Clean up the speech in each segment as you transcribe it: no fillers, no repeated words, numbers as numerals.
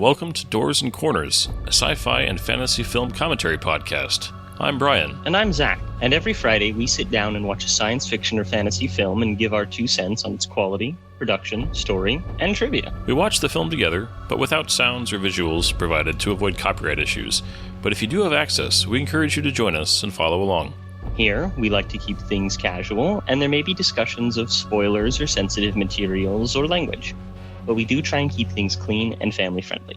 welcome to Doors and Corners, a sci-fi and fantasy film commentary podcast. I'm Brian. And I'm Zach. And every Friday we sit down and watch a science fiction or fantasy film and give our 2 cents on its quality, production, story, and trivia. We watch the film together, but without sounds or visuals provided to avoid copyright issues. But if you do have access, we encourage you to join us and follow along. Here, we like to keep things casual, and there may be discussions of spoilers or sensitive materials or language. But we do try and keep things clean and family-friendly.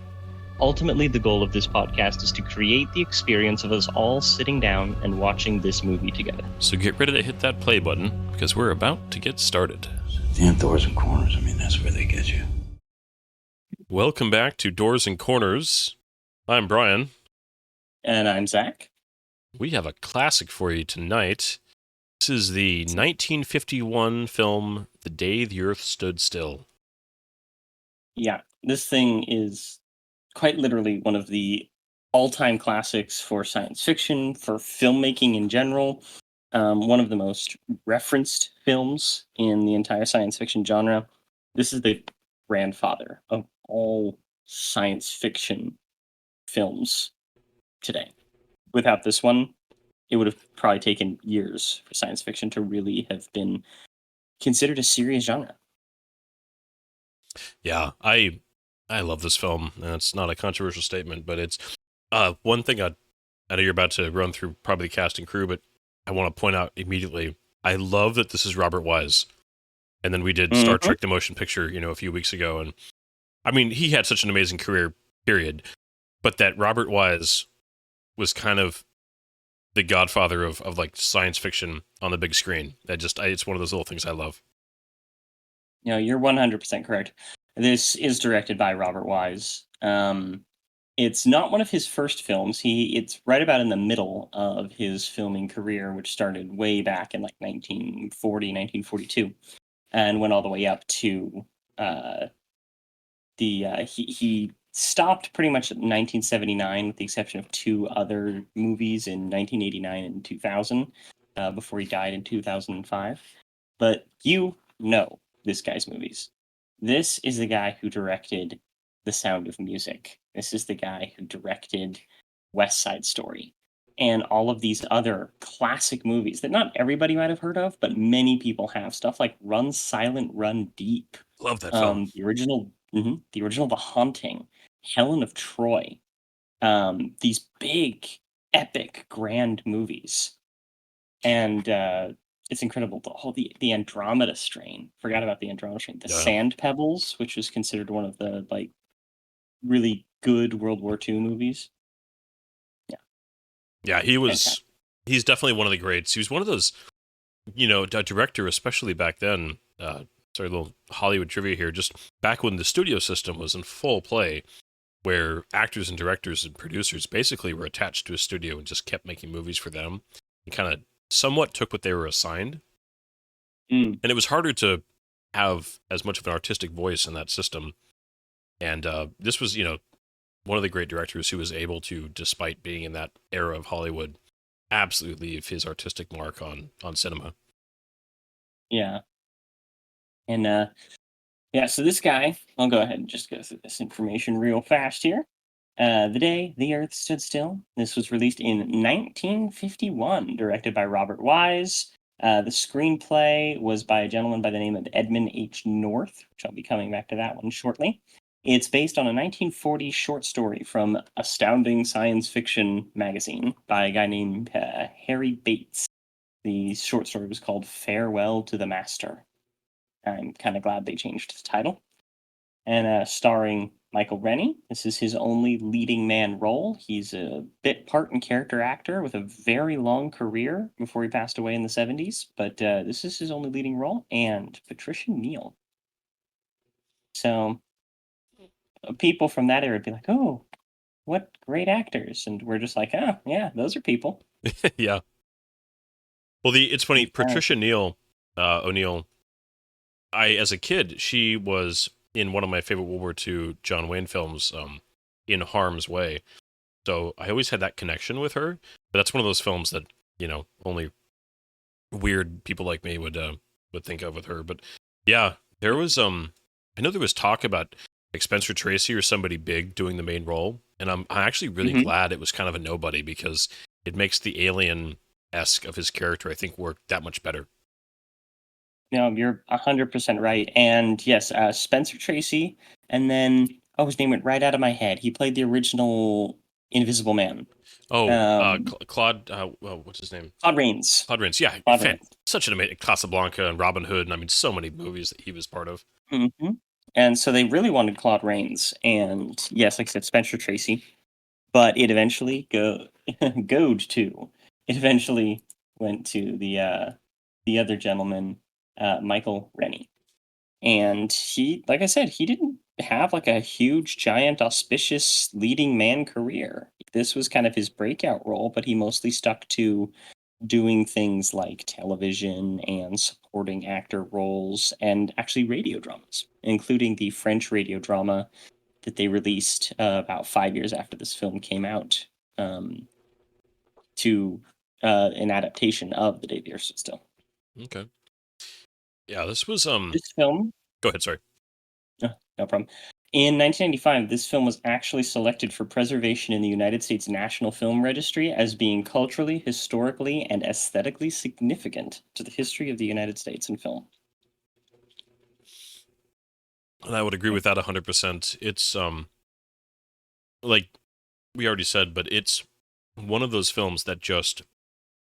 Ultimately, the goal of this podcast is to create the experience of us all sitting down and watching this movie together. So get ready to hit that play button, because we're about to get started. Damn Doors and Corners, that's where they get you. Welcome back to Doors and Corners. I'm Brian. And I'm Zach. We have a classic for you tonight. This is the 1951 film, The Day the Earth Stood Still. Yeah, this thing is quite literally one of the all-time classics for science fiction, for filmmaking in general. One of the most referenced films in the entire science fiction genre. This is the grandfather of all science fiction films today. Without this one, it would have probably taken years for science fiction to really have been considered a serious genre. Yeah, I love this film, and it's not a controversial statement, but it's one thing I know you're about to run through probably the cast and crew, but I want to point out immediately, I love that this is Robert Wise. And then we did Star Trek The Motion Picture, a few weeks ago, and I mean, he had such an amazing career, period, but that Robert Wise was kind of the godfather of like science fiction on the big screen. It's one of those little things I love. No, you're 100% correct. This is directed by Robert Wise. It's not one of his first films. It's right about in the middle of his filming career, which started way back in like 1942, and went all the way up to he stopped pretty much at 1979, with the exception of 2 other movies in 1989 and 2000, before he died in 2005. But this guy's movies. This is the guy who directed The Sound of Music. This is the guy who directed West Side Story and all of these other classic movies that not everybody might have heard of, but many people have. Stuff like Run Silent, Run Deep. Love that film. The original The Haunting, Helen of Troy. These big, epic, grand movies. And it's incredible. The Andromeda Strain. Forgot about the Andromeda Strain. The Sand Pebbles, which was considered one of the really good World War II movies. Yeah, he's definitely one of the greats. He was one of those, a director, especially back then. Sorry, a little Hollywood trivia here. Just back when the studio system was in full play, where actors and directors and producers basically were attached to a studio and just kept making movies for them, and kind of somewhat took what they were assigned. And it was harder to have as much of an artistic voice in that system. And this was, one of the great directors who was able to, despite being in that era of Hollywood, absolutely leave his artistic mark on cinema. Yeah. And so this guy, I'll go ahead and just go through this information real fast here. The Day the Earth Stood Still. This was released in 1951, directed by Robert Wise. The screenplay was by a gentleman by the name of Edmund H. North, which I'll be coming back to that one shortly. It's based on a 1940 short story from Astounding Science Fiction magazine by a guy named Harry Bates. The short story was called Farewell to the Master. I'm kind of glad they changed the title. And starring Michael Rennie. This is his only leading man role. He's a bit part and character actor with a very long career before he passed away in the 70s. But this is his only leading role. And Patricia Neal. So people from that era would be like, oh, what great actors. And we're just like, oh, yeah, those are people. Yeah. Well, it's funny. Patricia O'Neill, as a kid, she was in one of my favorite World War II John Wayne films, In Harm's Way. So I always had that connection with her. But that's one of those films that, only weird people like me would think of with her. But yeah, there was I know there was talk about like Spencer Tracy or somebody big doing the main role. And I'm actually really Mhm. glad it was kind of a nobody, because it makes the alien-esque of his character, I think, work that much better. No, you're 100% right. And yes, Spencer Tracy, and then his name went right out of my head. He played the original Invisible Man. Oh, Um, Claude, what's his name? Claude Rains. Claude Rains. Yeah, Claude Rains. such an amazing Casablanca and Robin Hood, and I mean, so many movies that he was part of. hmm And so they really wanted Claude Rains, and yes, like I said, Spencer Tracy. But it eventually goed to. It eventually went to the other gentleman, Michael Rennie. And he, like I said, he didn't have like a huge, giant, auspicious leading man career. This was kind of his breakout role, but he mostly stuck to doing things like television and supporting actor roles and actually radio dramas, including the French radio drama that they released about 5 years after this film came out, um, to an adaptation of The Day the Earth Stood Still. Okay. Yeah, this was This film Go ahead, sorry. No problem. In 1995, this film was actually selected for preservation in the United States National Film Registry as being culturally, historically, and aesthetically significant to the history of the United States in film. And I would agree with that 100%. It's like we already said, but it's one of those films that just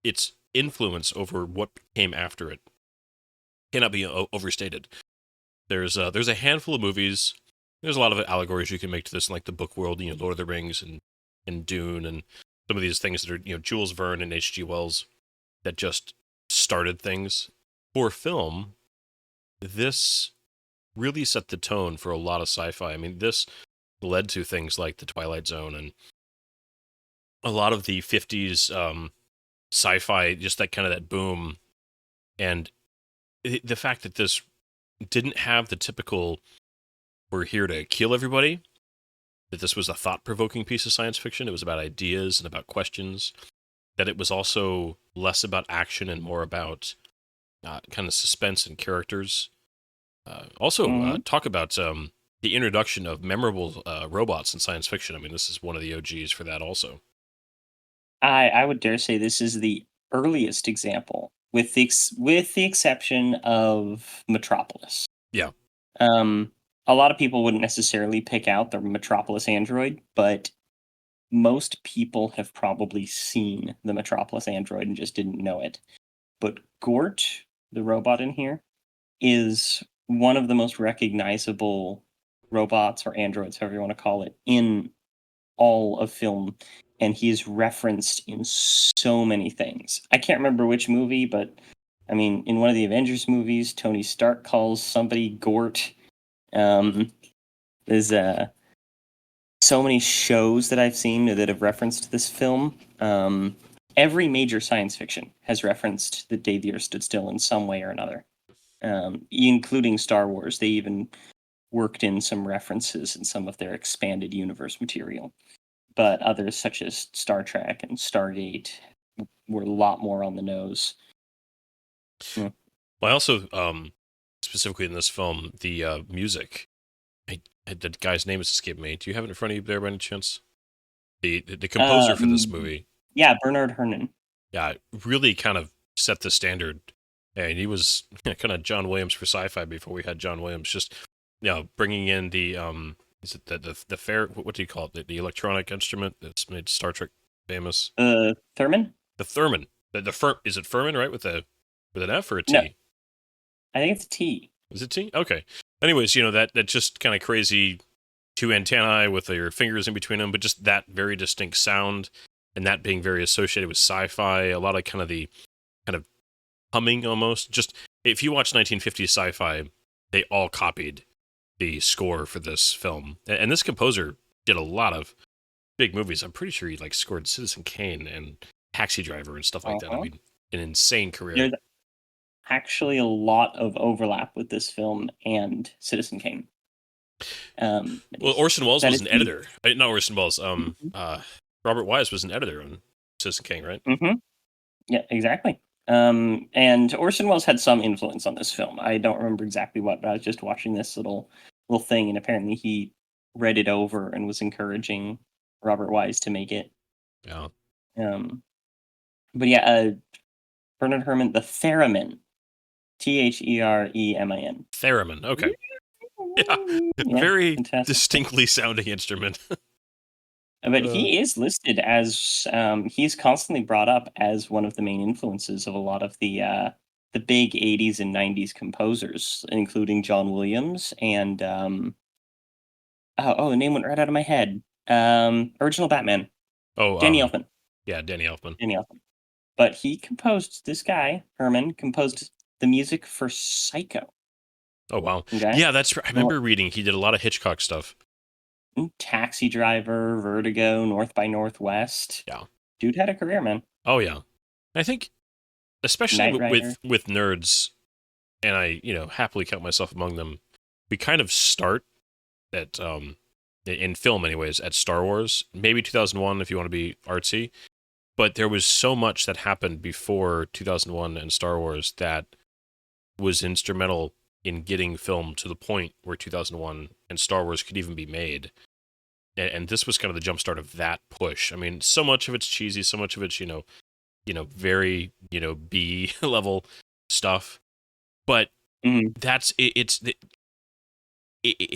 its influence over what came after it cannot be overstated. There's a handful of movies. There's a lot of allegories you can make to this, like the book world, Lord of the Rings and Dune, and some of these things that are Jules Verne and H.G. Wells that just started things. For film, this really set the tone for a lot of sci-fi. I mean, this led to things like The Twilight Zone and a lot of the 50s sci-fi, just that kind of that boom. And the fact that this didn't have the typical we're here to kill everybody, that this was a thought-provoking piece of science fiction. It was about ideas and about questions, that it was also less about action and more about kind of suspense and characters. Talk about the introduction of memorable robots in science fiction. I mean, this is one of the OGs for that also. I would dare say this is the earliest example, with the exception of Metropolis. Yeah. A lot of people wouldn't necessarily pick out the Metropolis android, but most people have probably seen the Metropolis android and just didn't know it. But Gort, the robot in here, is one of the most recognizable robots or androids, however you want to call it, in all of film. And he is referenced in so many things. I can't remember which movie, but I mean, in one of the Avengers movies, Tony Stark calls somebody Gort. There's so many shows that I've seen that have referenced this film. Every major science fiction has referenced The Day the Earth Stood Still in some way or another, including Star Wars. They even worked in some references in some of their expanded universe material. But others, such as Star Trek and Stargate, were a lot more on the nose. Well, I also, specifically in this film, the music. The guy's name has escaped me. Do you have it in front of you there by any chance? The composer for this movie. Yeah, Bernard Herrmann. Yeah, really kind of set the standard. And he was kind of John Williams for sci-fi before we had John Williams. Just bringing in the is it the fair? What do you call it? The electronic instrument that's made Star Trek famous. Thurman. The Thurman. Is it Furman, right? With an F or a T? No. I think it's a T. Is it T? Okay. Anyways, that just kind of crazy two antennae with your fingers in between them, but just that very distinct sound, and that being very associated with sci-fi. A lot of kind of humming almost. Just if you watch 1950s sci-fi, they all copied the score for this film, and this composer did a lot of big movies. I'm pretty sure he scored Citizen Kane and Taxi Driver and stuff like that. I mean, an insane career. There's actually a lot of overlap with this film and Citizen Kane. Well, Orson Welles was an editor. Not Orson Welles. Robert Wise was an editor on Citizen Kane, right? Mm-hmm. Yeah, exactly. And Orson Welles had some influence on this film. I don't remember exactly what, but I was just watching this little little thing, and apparently he read it over and was encouraging Robert Wise to make it. Yeah. Um, but yeah, Bernard Herrmann, the theremin, Theremin. Theremin. Okay. Yeah. Yeah, Very fantastic. distinctly sounding instrument. But he is listed as he's constantly brought up as one of the main influences of a lot of the big 80s and 90s composers, including John Williams and the name went right out of my head. Original Batman, Oh, Danny Elfman. yeah, Danny Elfman. Danny Elfman. But this guy, Herman, composed the music for Psycho. Oh, wow. Okay? Yeah, that's right. I remember reading he did a lot of Hitchcock stuff. Taxi Driver, Vertigo, North by Northwest. Yeah. Dude had a career, man. Oh, yeah. I think, especially Knight Rider. with nerds, and I, happily count myself among them, we kind of start at, in film anyways, at Star Wars, maybe 2001 if you want to be artsy, but there was so much that happened before 2001 and Star Wars that was instrumental in getting film to the point where 2001 and Star Wars could even be made. And this was kind of the jumpstart of that push. I mean, so much of it's cheesy, so much of it's, very, B level stuff. But that's it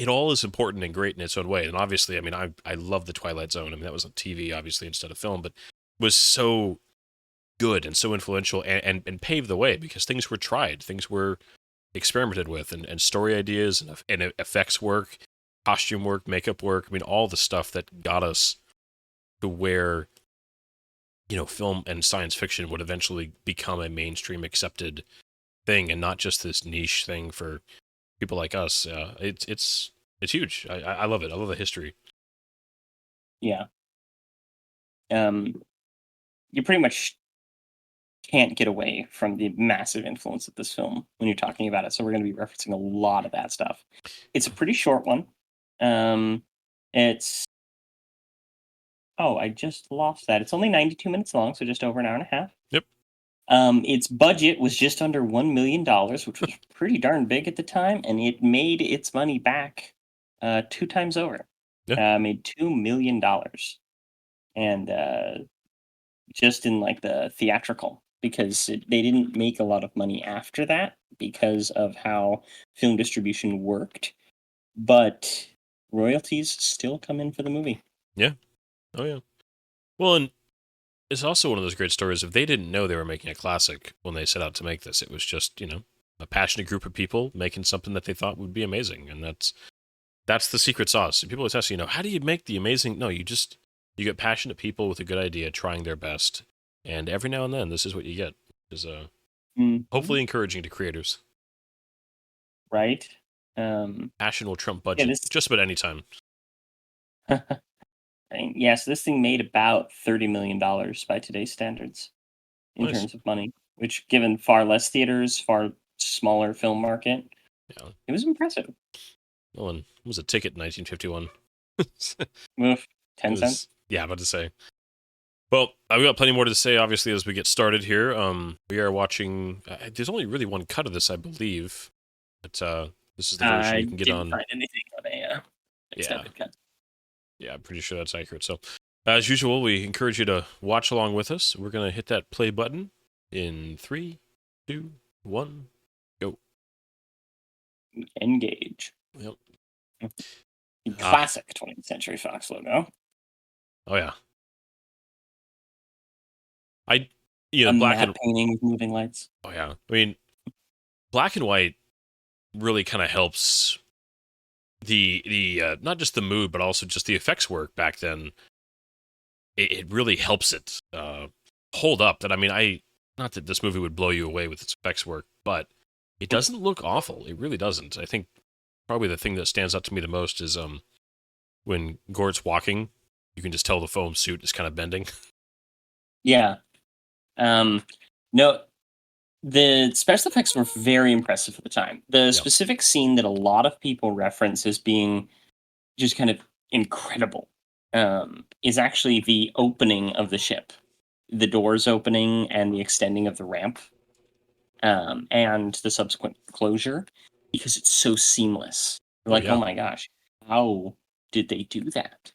all is important and great in its own way. And obviously, I mean, I love the Twilight Zone. I mean, that was on TV, obviously, instead of film, but was so good and so influential and paved the way because things were tried, things were experimented with, and story ideas and effects work, costume work, makeup work. I mean, all the stuff that got us to where, film and science fiction would eventually become a mainstream accepted thing and not just this niche thing for people like us. It's huge. I love it. I love the history. Yeah. You pretty much can't get away from the massive influence of this film when you're talking about it. So we're going to be referencing a lot of that stuff. It's a pretty short one. I just lost that. It's only 92 minutes long, so just over an hour and a half. Yep. Its budget was just under $1 million, which was pretty darn big at the time, and it made its money back 2 times over. Yeah. Made $2 million. And just in like the theatrical, because they didn't make a lot of money after that because of how film distribution worked, but royalties still come in for the movie. Yeah. Oh, yeah. Well, and it's also one of those great stories. If they didn't know they were making a classic when they set out to make this, it was just, a passionate group of people making something that they thought would be amazing. And that's the secret sauce. People always ask, how do you make the amazing? No, you get passionate people with a good idea trying their best. And every now and then, this is what you get. Is hopefully encouraging to creators. Right. Passion will trump budget just about any time. Yeah, so this thing made about $30 million by today's standards in terms of money, which, given far less theaters, far smaller film market, it was impressive. Well, and what was a ticket in 1951? Oof, 10 cents? Yeah, I'm about to say. Well, I've got plenty more to say, obviously, as we get started here. We are watching... there's only really one cut of this, I believe. But this is the version you can get on... I didn't find anything on a extended cut. Yeah, I'm pretty sure that's accurate. So, as usual, we encourage you to watch along with us. We're going to hit that play button in 3, 2, 1, go. Engage. Yep. Classic 20th Century Fox logo. Oh, yeah. Black and painting with moving lights. Oh, yeah. I mean, black and white really kind of helps the not just the mood, but also just the effects work back then. It really helps it hold up. That, I mean, not that this movie would blow you away with its effects work, but it doesn't look awful. It really doesn't. I think probably the thing that stands out to me the most is when Gort's walking, you can just tell the foam suit is kind of bending. Yeah. No, the special effects were very impressive at the time. The specific scene that a lot of people reference as being just kind of incredible is actually the opening of the ship, the doors opening and the extending of the ramp, and the subsequent closure, because it's so seamless. You're like, yeah. oh my gosh, how did they do that?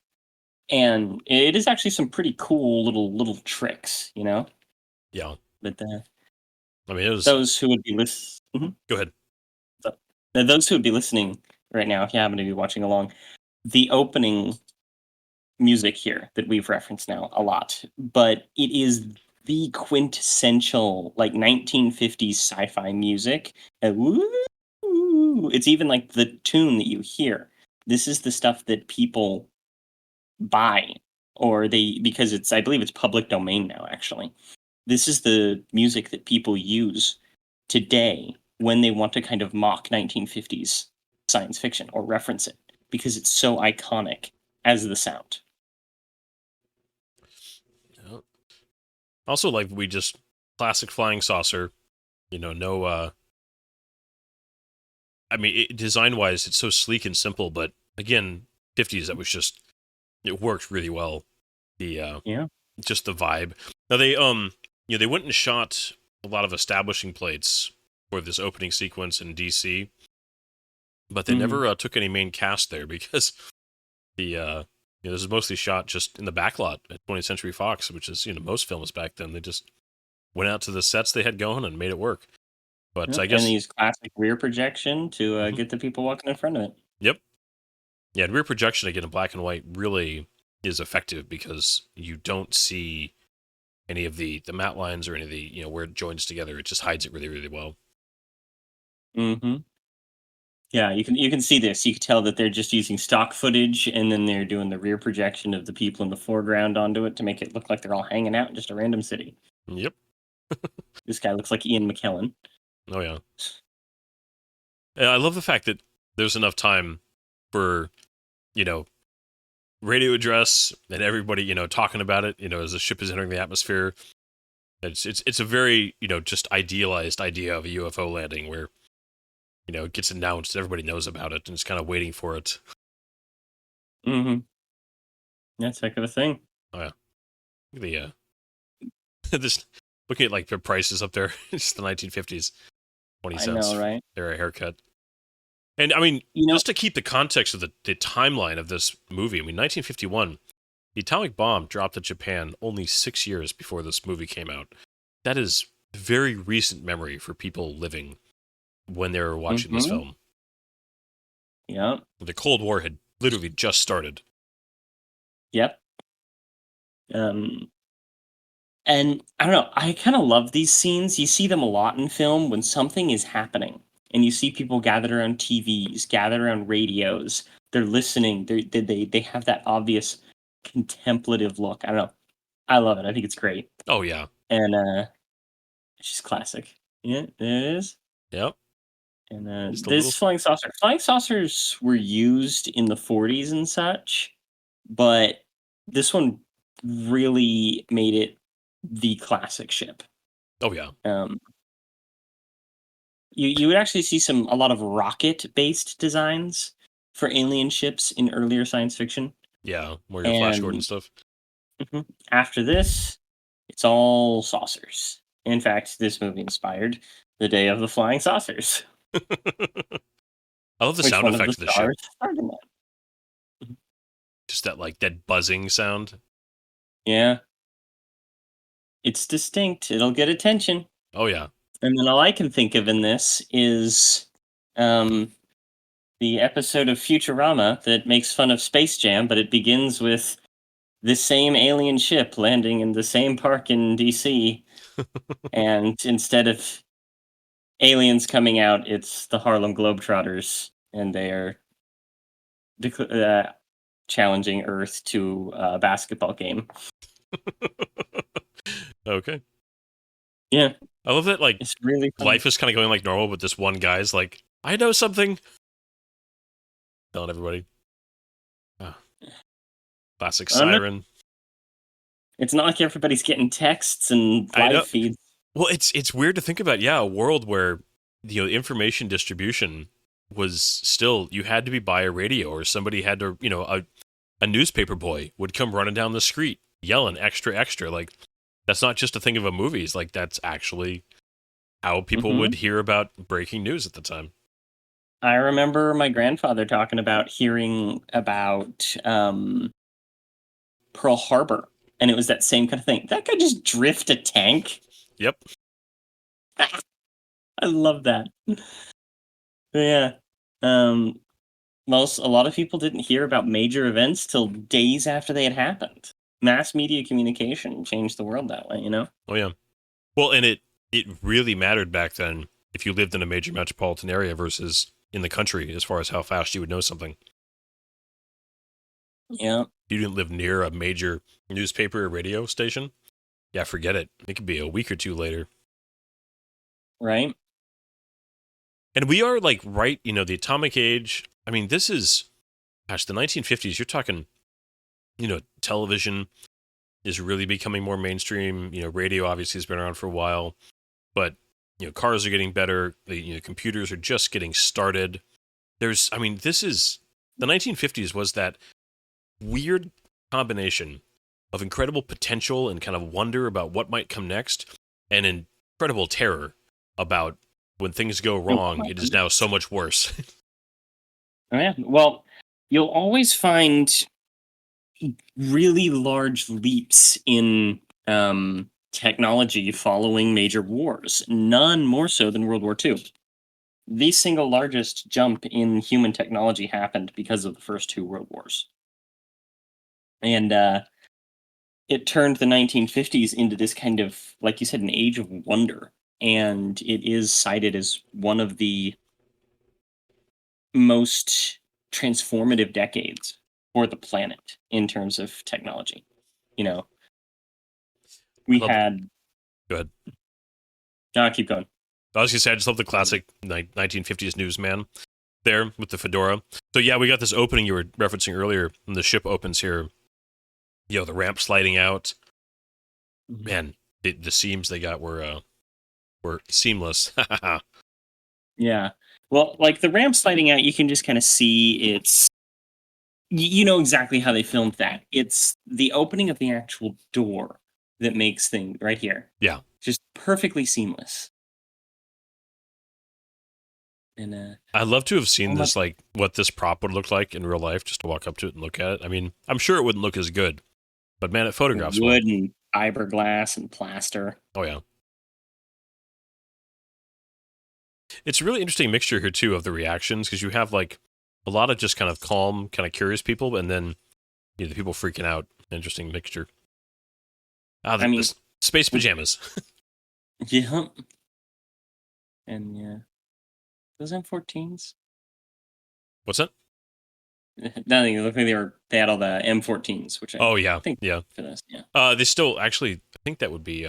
And it is actually some pretty cool little tricks, you know. Yeah. But I mean, it was. those who would be listening, Go ahead. those who would be listening right now, if you happen to be watching along, the opening music here that we've referenced now a lot, but it is the quintessential like 1950s sci-fi music. It's even like the tune that you hear. This is the stuff that people buy or they because it's I believe it's public domain now actually. This is the music that people use today when they want to kind of mock 1950s science fiction or reference it because it's so iconic as the sound. Yeah. Also, like we just classic flying saucer. No. I mean, design wise, it's so sleek and simple, but again, 50s. That was just it worked really well. The Yeah. just the vibe. Now they went and shot a lot of establishing plates for this opening sequence in DC, but they never took any main cast there because this is mostly shot just in the backlot at 20th Century Fox, which is most films back then. They just went out to the sets they had going and made it work. But I guess and they use classic rear projection to get the people walking in front of it. Yep. Yeah, and rear projection again in black and white really is effective because you don't see any of the matte lines or any of the where it joins together. It just hides it really, really well. Mm-hmm. Yeah, you can see this. You can tell that they're just using stock footage, and then they're doing the rear projection of the people in the foreground onto it to make it look like they're all hanging out in just a random city. Yep. This guy looks like Ian McKellen. Oh yeah. And I love the fact that there's enough time for radio address and everybody talking about it as the ship is entering the atmosphere. It's a very just idealized idea of a UFO landing where it gets announced, everybody knows about it, and it's kind of waiting for it. Mm-hmm. That's heck of a thing. Oh yeah. The this looking at like their prices up there, it's the 1950s, 20 I cents know, right? for a haircut. And I mean, just to keep the context of the timeline of this movie, I mean, 1951, the atomic bomb dropped at Japan only 6 years before this movie came out. That is very recent memory for people living when they were watching this film. Yeah. The Cold War had literally just started. Yep. And I don't know, I kind of love these scenes. You see them a lot in film when something is happening and you see people gathered around TVs, gathered around radios. They're listening. They have that obvious contemplative look. I don't know. I love it. I think it's great. Oh yeah. And it's just classic. Yeah, it is. Yep. And this flying saucers were used in the 40s and such, but this one really made it the classic ship. Oh yeah. You would actually see a lot of rocket based designs for alien ships in earlier science fiction. Yeah, more your Flash Gordon stuff. After this, it's all saucers. In fact, this movie inspired the Day of the Flying Saucers. I love the sound effect of the ship. Just that buzzing sound. Yeah. It's distinct. It'll get attention. Oh yeah. And then all I can think of in this is the episode of Futurama that makes fun of Space Jam, but it begins with this same alien ship landing in the same park in DC. And instead of aliens coming out, it's the Harlem Globetrotters, and they are challenging Earth to a basketball game. Okay. Yeah. I love that, it's really fun. Life is kind of going like normal, but this one guy's like, I know something. Telling everybody. Classic siren. It's not like everybody's getting texts and live feeds. Well, it's weird to think about, a world where information distribution was still, you had to be by a radio, or somebody had to, a newspaper boy would come running down the street yelling extra, extra. Like, that's not just a thing of a movies. Like, that's actually how people would hear about breaking news at the time. I remember my grandfather talking about hearing about Pearl Harbor, and it was that same kind of thing. That guy just drift a tank. Yep. I love that. Yeah. Um, a lot of people didn't hear about major events till days after they had happened. Mass media communication changed the world that way, you know? Oh yeah. Well, and it really mattered back then if you lived in a major metropolitan area versus in the country as far as how fast you would know something. Yeah. If you didn't live near a major newspaper or radio station, yeah, forget it. It could be a week or two later. Right? And we are like right, the atomic age. I mean, this is, gosh, the 1950s. You're talking, television is really becoming more mainstream. Radio obviously has been around for a while, but cars are getting better. The computers are just getting started. This is the 1950s was that weird combination of incredible potential and kind of wonder about what might come next, and incredible terror about when things go wrong. It is now so much worse. Oh, yeah. Well, you'll always find really large leaps in technology following major wars, none more so than World War II. The single largest jump in human technology happened because of the first two world wars. And it turned the 1950s into this kind of, like you said, an age of wonder. And it is cited as one of the most transformative decades for the planet in terms of technology. We had. Go ahead. No, keep going. I was going to say, I just love the classic 1950s newsman there with the fedora. So yeah, we got this opening you were referencing earlier, and the ship opens here. The ramp sliding out. Man, the seams they got were seamless. Yeah. Well, like the ramp sliding out, you can just kind of see it's. You know exactly how they filmed that. It's the opening of the actual door that makes things right here. Yeah. Just perfectly seamless. And I'd love to have seen this, like what this prop would look like in real life, just to walk up to it and look at it. I mean, I'm sure it wouldn't look as good, but man, it photographs well. Wood and fiberglass and plaster. Oh yeah. It's a really interesting mixture here too of the reactions, because you have like a lot of just kind of calm, kind of curious people, and then the people freaking out. Interesting mixture. The space pajamas. Yeah. And yeah. Those M14s? What's that? Nothing. It looked like they had all the M14s, which I think for this, yeah. They still actually, I think that would be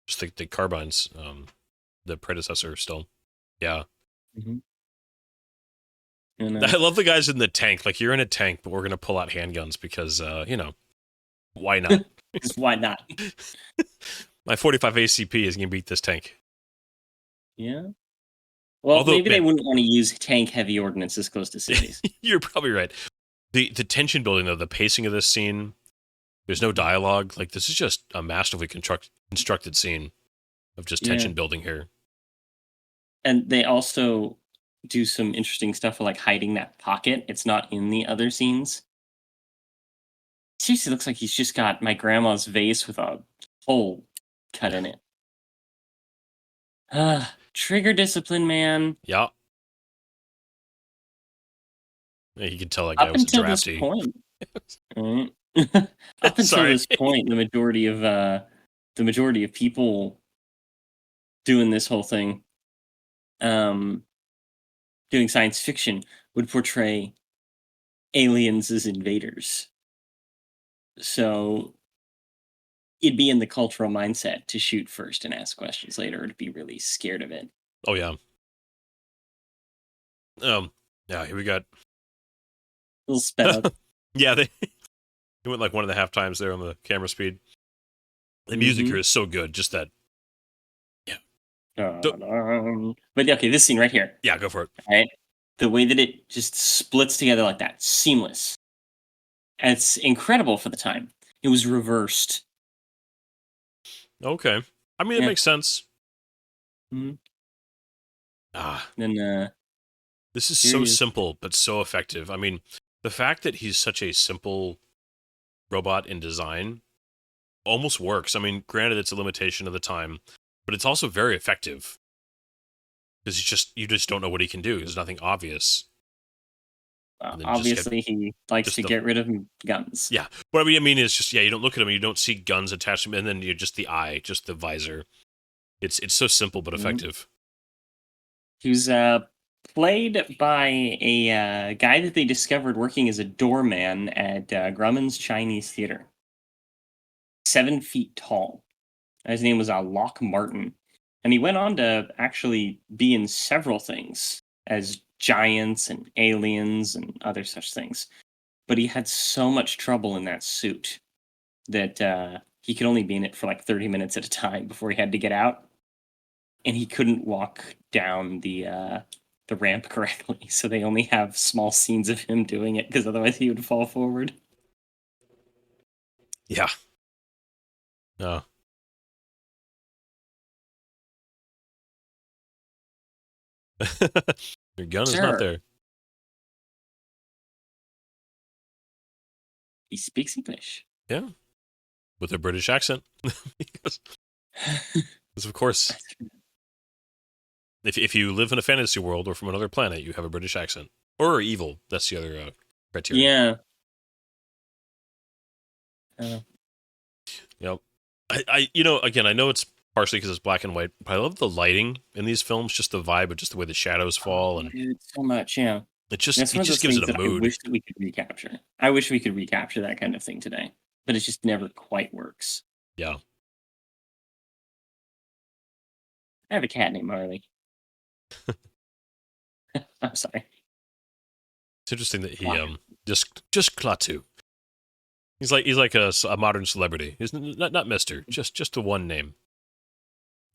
just the carbines, the predecessor still. Yeah. Mm-hmm. I love the guys in the tank. Like, you're in a tank, but we're gonna pull out handguns because why not? Just why not? My 45 ACP is gonna beat this tank. Yeah. Well, maybe they wouldn't want to use tank-heavy ordnance close to cities. You're probably right. The tension building, though, the pacing of this scene, there's no dialogue. Like, this is just a masterfully constructed scene of just tension building here. And they also do some interesting stuff with, like, hiding that pocket. It's not in the other scenes. Seriously, looks like he's just got my grandma's vase with a hole cut in it. Trigger discipline, man. Yeah. You can tell that guy was a drafty. Up until this point, the majority of people doing this whole thing, doing science fiction, would portray aliens as invaders. So it'd be in the cultural mindset to shoot first and ask questions later, or to be really scared of it. Oh yeah. Yeah, here we got a little sped up. Yeah, they went like 1.5 times there on the camera speed. The music here is so good, just that. Yeah. But okay, this scene right here. Yeah, go for it. All right. The way that it just splits together like that, seamless. And it's incredible for the time. It was reversed. Okay. I mean, it makes sense. Mm-hmm. Ah. Then This is Here so he is. simple, but so effective. I mean, the fact that he's such a simple robot in design almost works. I mean, granted, it's a limitation of the time, but it's also very effective. Because you just don't know what he can do. There's nothing obvious. And then Obviously, he likes to get rid of guns. Yeah. What I mean is just, you don't look at him and you don't see guns attached to him, and then you're just the eye, just the visor. It's so simple but effective. He was played by a guy that they discovered working as a doorman at Grumman's Chinese Theater. 7 feet tall. His name was Locke Martin. And he went on to actually be in several things as giants and aliens and other such things. But he had so much trouble in that suit that he could only be in it for like 30 minutes at a time before he had to get out. And he couldn't walk down the ramp correctly. So they only have small scenes of him doing it because otherwise he would fall forward. Yeah. No. Your gun is not there. He speaks English. Yeah. With a British accent. because of course, if you live in a fantasy world or from another planet, you have a British accent. Or are evil. That's the other criteria. Yeah. Yep. I again, I know it's partially because it's black and white, but I love the lighting in these films, just the vibe of just the way the shadows fall. And dude, so much, yeah. It just gives it a mood. I wish that we could recapture. I wish we could recapture that kind of thing today, but it just never quite works. Yeah. I have a cat named Marley. I'm sorry. It's interesting that he just Klaatu. He's like a modern celebrity. He's not Mister, just a one name.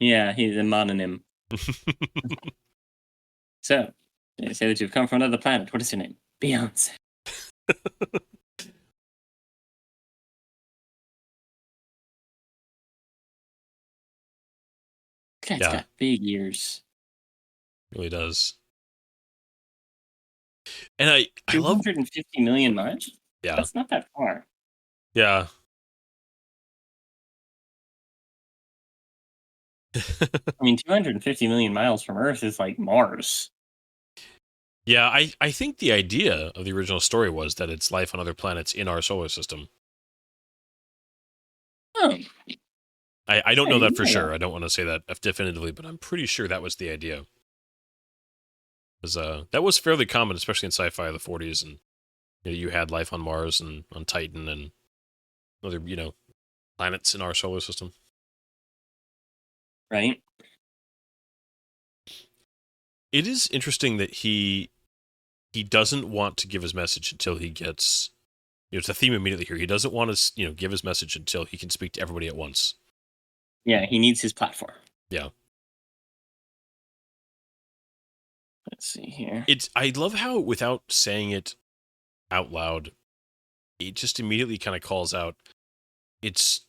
Yeah, he's a mononym. So, they say that you've come from another planet. What is your name? Beyonce. Cat's got big ears. Really does. And I love 250 million miles? Yeah. That's not that far. Yeah. I mean, 250 million miles from Earth is like Mars. Yeah, I think the idea of the original story was that it's life on other planets in our solar system. Oh. I don't know that for sure. I don't want to say that definitively, but I'm pretty sure that was the idea. Because that was fairly common, especially in sci-fi of the 40s, and you had life on Mars and on Titan and other planets in our solar system. Right. It is interesting that he doesn't want to give his message until he gets. It's a theme immediately here. He doesn't want to give his message until he can speak to everybody at once. Yeah, he needs his platform. Yeah. Let's see here. I love how, without saying it out loud, it just immediately kind of calls out. It's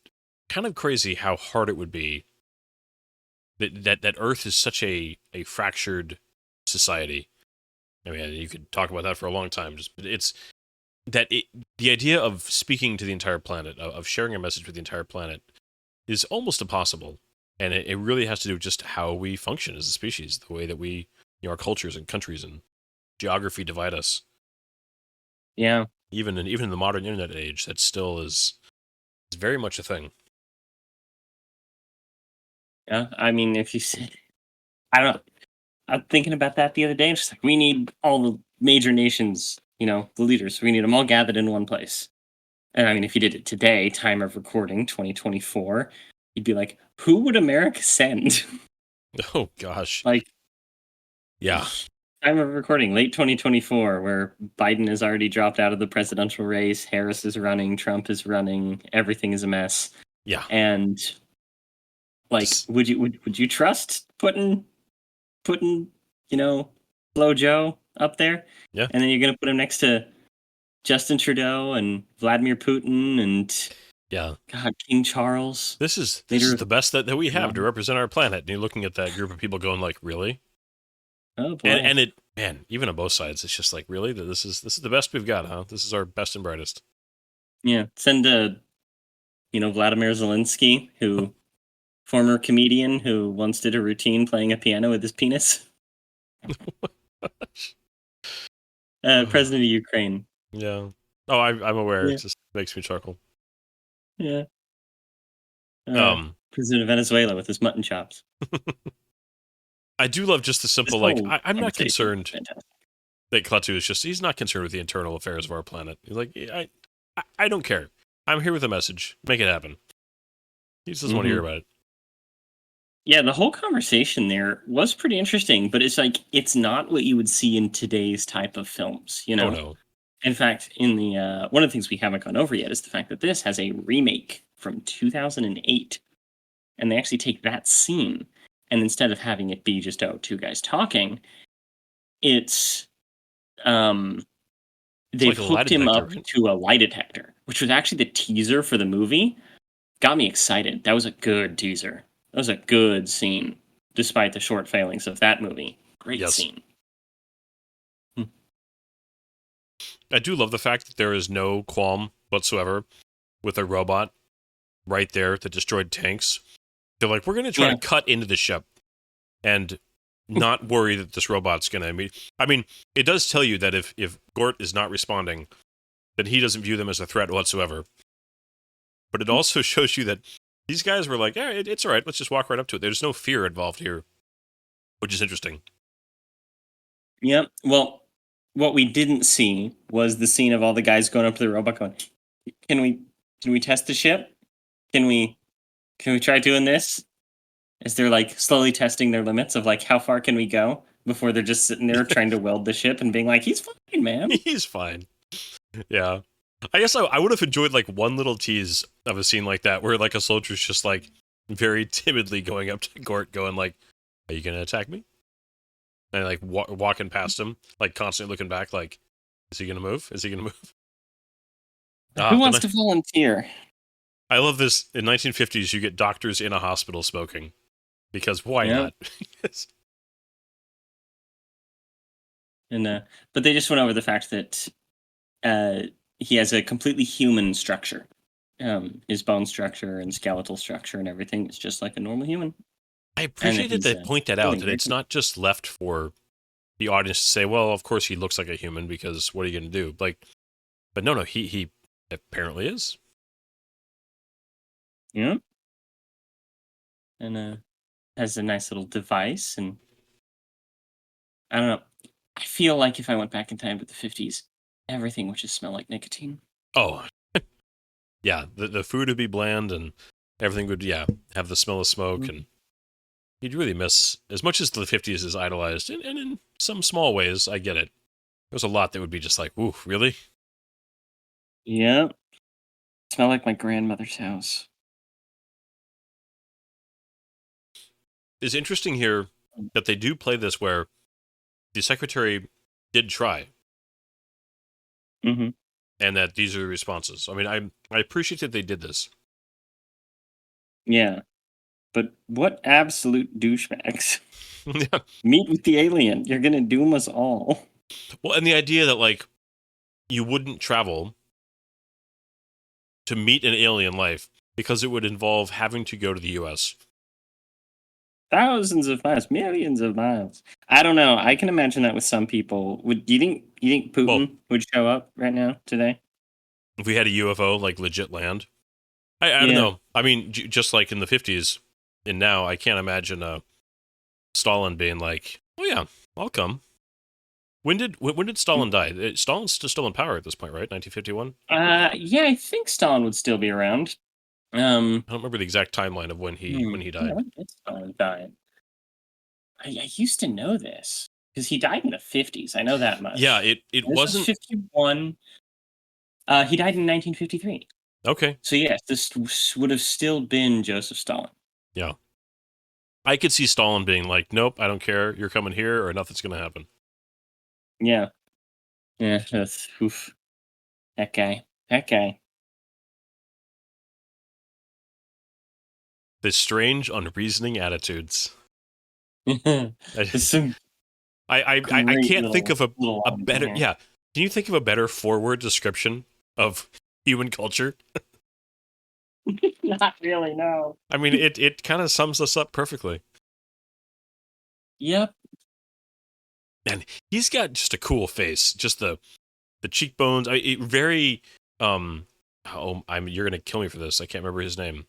kind of crazy how hard it would be that Earth is such a fractured society. I mean, you could talk about that for a long time. But it's the idea of speaking to the entire planet, of sharing a message with the entire planet, is almost impossible. And it really has to do with just how we function as a species, the way that we, our cultures and countries and geography divide us. Yeah. Even in the modern internet age, that still is very much a thing. Yeah, I mean, if you said, I don't know. I'm thinking about that the other day. It's just like, we need all the major nations, the leaders. We need them all gathered in one place. And I mean, if you did it today, time of recording, 2024, you'd be like, who would America send? Oh, gosh. Yeah. Time of recording, late 2024, where Biden has already dropped out of the presidential race. Harris is running. Trump is running. Everything is a mess. Yeah. And would you trust putting Flo Joe up there? Yeah. And then you're gonna put him next to Justin Trudeau and Vladimir Putin and God, King Charles. This is the best that we have to represent our planet. And you're looking at that group of people going like, really? Oh boy. And it, man, even on both sides, it's just like, really, this is the best we've got, huh? This is our best and brightest. Yeah. Send Vladimir Zelensky, who former comedian who once did a routine playing a piano with his penis. President of Ukraine. Yeah. Oh, I'm aware. Yeah. It just makes me chuckle. Yeah. Um, President of Venezuela with his mutton chops. I do love just the This simple, like, whole I'm not conversation is concerned fantastic. that Klaatu is just, he's not concerned with the internal affairs of our planet. He's like, yeah, I don't care. I'm here with a message. Make it happen. He just doesn't want to hear about it. Yeah, the whole conversation there was pretty interesting, but it's like it's not what you would see in today's type of films, you know. Oh, no. In fact, in the one of the things we haven't gone over yet is the fact that this has a remake from 2008, and they actually take that scene, and instead of having it be just two guys talking, it's they've like a lie hooked him detector, up right? to a lie detector, which was actually the teaser for the movie. Got me excited. That was a good teaser. That was a good scene, despite the short failings of that movie. Great Yes. scene. I do love the fact that there is no qualm whatsoever with a robot right there that destroyed tanks. They're like, we're going to try to cut into the ship and not worry that this robot's going to... I mean, it does tell you that if Gort is not responding, then he doesn't view them as a threat whatsoever. But it also shows you that these guys were like, yeah, it's all right. Let's just walk right up to it. There's no fear involved here, which is interesting. Yep. Well, what we didn't see was the scene of all the guys going up to the robot going, can we test the ship? Can we try doing this? As they're like slowly testing their limits of like how far can we go before they're just sitting there trying to weld the ship and being like, he's fine, man. He's fine. Yeah. I guess I would have enjoyed like one little tease of a scene like that where like a soldier's just like very timidly going up to Gort going like, are you going to attack me? And like walking past him, like constantly looking back like, is he going to move? Is he going to move? Who wants to volunteer? I love this. In 1950s, you get doctors in a hospital smoking. Because why not? And but they just went over the fact that he has a completely human structure. His bone structure and skeletal structure and everything is just like a normal human. I appreciate that they point that out, that it's not just left for the audience to say, well, of course he looks like a human because what are you going to do? Like, but no, he apparently is. Yeah. And has a nice little device, and I don't know. I feel like if I went back in time to the 50s, everything would just smell like nicotine. Oh, yeah. The food would be bland, and everything would, have the smell of smoke, and you'd really miss, as much as the 50s is idolized, and in some small ways, I get it. There's a lot that would be just like, ooh, really? Yeah. Smell like my grandmother's house. It's interesting here that they do play this where the secretary did try. Mm-hmm. And that these are the responses. I mean, I appreciate that they did this. Yeah. But what absolute douchebags. Yeah. Meet with the alien. You're going to doom us all. Well, and the idea that, like, you wouldn't travel to meet an alien life because it would involve having to go to the U.S. Thousands of miles, millions of miles. I don't know. I can imagine that with some people. Do you think Putin would show up right now today? If we had a UFO, like, legit land? I don't know. I mean, just like in the 50s and now, I can't imagine Stalin being like, oh yeah, I'll come. When did Stalin die? Stalin's still in power at this point, right? 1951? Yeah, I think Stalin would still be around. I don't remember the exact timeline of when he died. Yeah, Stalin died. I used to know this because he died in the 50s. I know that much. Yeah, it wasn't 51. He died in 1953. Okay. So yes, this would have still been Joseph Stalin. Yeah. I could see Stalin being like, nope, I don't care. You're coming here or nothing's going to happen. Yeah. Yeah, that's oof. That guy. The strange, unreasoning attitudes. There's some I Great can't think of little a lines in better. here. Yeah, can you think of a better forward description of human culture? Not really, no. I mean, it kind of sums us up perfectly. Yep. And he's got just a cool face, just the cheekbones. Very you're gonna kill me for this. I can't remember his name.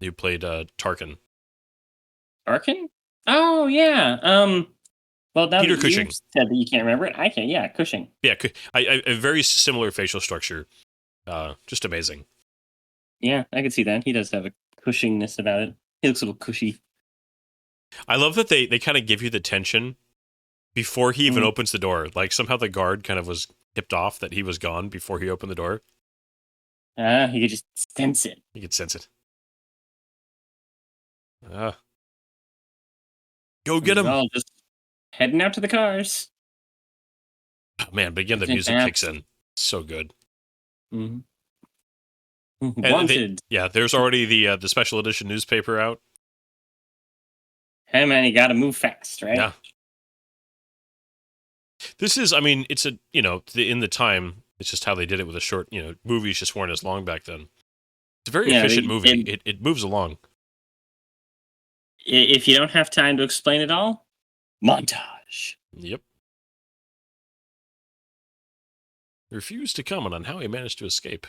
Who played Tarkin? Arkin? Oh yeah. Well, now Peter that Cushing. you said that you can't remember it, I can. Yeah, Cushing. Yeah, a very similar facial structure. Just amazing. Yeah, I can see that. He does have a Cushingness about it. He looks a little cushy. I love that they kind of give you the tension before he even Mm. opens the door. Like somehow the guard kind of was tipped off that he was gone before he opened the door. You could just sense it. You could sense it. Go get him! We're all just heading out to the cars. Oh, man, but again, the Isn't it music bad? kicks in. So good. Mm-hmm. And Wanted. there's already the special edition newspaper out. Hey man, you gotta move fast, right? Yeah. This is, I mean, it's in the time, it's just how they did it with a short, movies just weren't as long back then. It's a very Yeah, efficient movie. It moves along. If you don't have time to explain it all, montage. Yep. Refused to comment on how he managed to escape.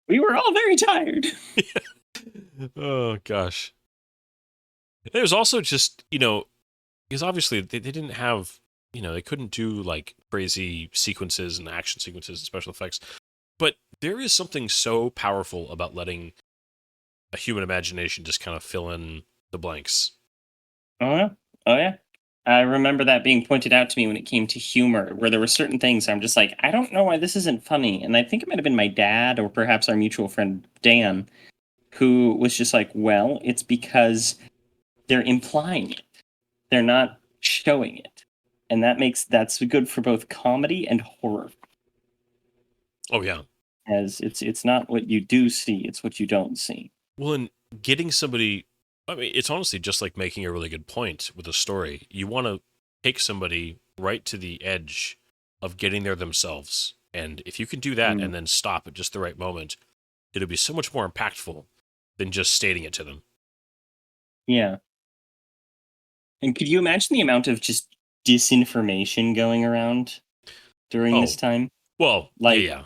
We were all very tired. Oh, gosh. There's also just, because obviously they didn't have, they couldn't do like crazy sequences and action sequences and special effects. But there is something so powerful about letting a human imagination just kind of fill in the blanks. Oh yeah. Oh yeah. I remember that being pointed out to me when it came to humor, where there were certain things I'm just like, I don't know why this isn't funny. And I think it might have been my dad or perhaps our mutual friend Dan, who was just like, well, it's because they're implying it. They're not showing it. And that's good for both comedy and horror. Oh, yeah. As it's not what you do see, it's what you don't see. Well, and getting somebody, I mean, it's honestly just like making a really good point with a story. You want to take somebody right to the edge of getting there themselves. And if you can do that and then stop at just the right moment, it'll be so much more impactful than just stating it to them. Yeah. And could you imagine the amount of just disinformation going around during this time? Well, Like- yeah.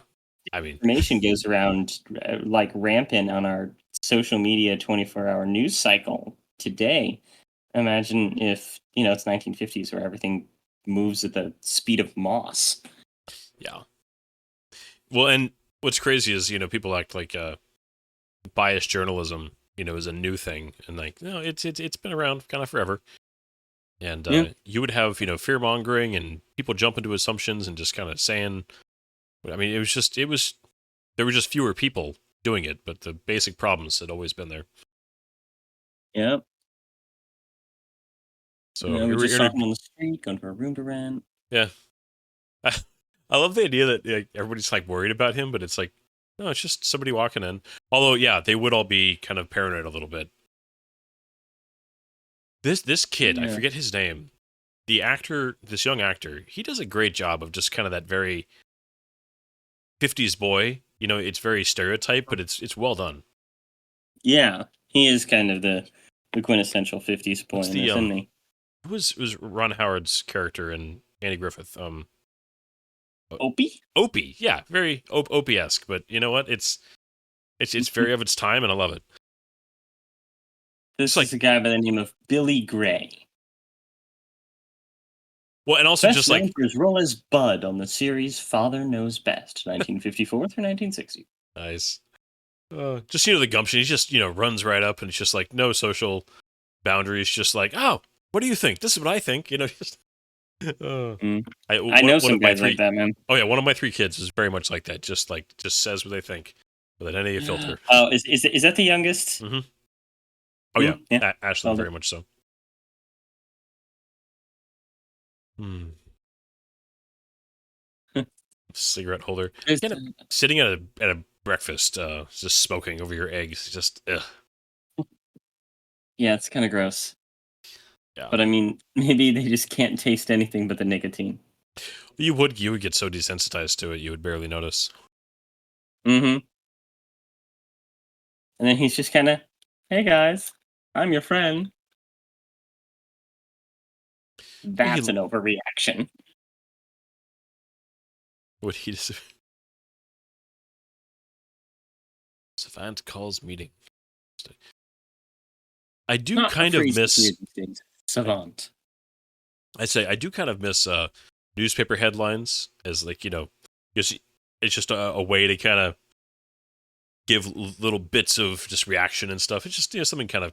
I mean, Information goes around like rampant on our social media 24-hour news cycle today. Imagine if, it's 1950s where everything moves at the speed of moss. yeah. Well, and what's crazy is, people act like biased journalism, is a new thing. And like, no, it's been around kind of forever. And you would have, fear mongering and people jump into assumptions and just kind of saying, I mean, there were just fewer people doing it, but the basic problems had always been there. Yep. So we just saw him on the street, going to a room to rent. Yeah. I love the idea that everybody's like worried about him, but it's like, no, it's just somebody walking in. Although, yeah, they would all be kind of paranoid a little bit. This kid, I forget his name. The actor, this young actor, he does a great job of just kind of that very 50s boy. It's very stereotype, but it's well done. Yeah, he is kind of the quintessential 50s boy, isn't he? Who was Ron Howard's character in Andy Griffith? Opie? Opie, yeah, very Opie-esque, but you know what? It's very of its time, and I love it. This is a guy by the name of Billy Gray. Well, and also Best just like known for his role as Bud on the series Father Knows Best, 1954 through 1960. Nice. Just the gumption. He just runs right up, and it's just like no social boundaries. Just like, oh, what do you think? This is what I think. Just. I know some guys like that, man. Oh yeah, one of my 3 kids is very much like that. Just says what they think without any filter. Oh, is that the youngest? Mm-hmm. Oh yeah, yeah. Ashlyn very much so. Cigarette holder. Sitting at a breakfast, just smoking over your eggs. Just ugh. Yeah, it's kind of gross. Yeah. But I mean, maybe they just can't taste anything but the nicotine. You would get so desensitized to it, you would barely notice. Mm-hmm. And then he's just kind of, hey guys, I'm your friend. That's He- an overreaction. Would he just... Savant calls meeting. I do Not kind a of phrase you miss... hear these days. Savant. I'd say I do kind of miss newspaper headlines as, like, it's just a way to kind of give little bits of just reaction and stuff. It's just, something kind of...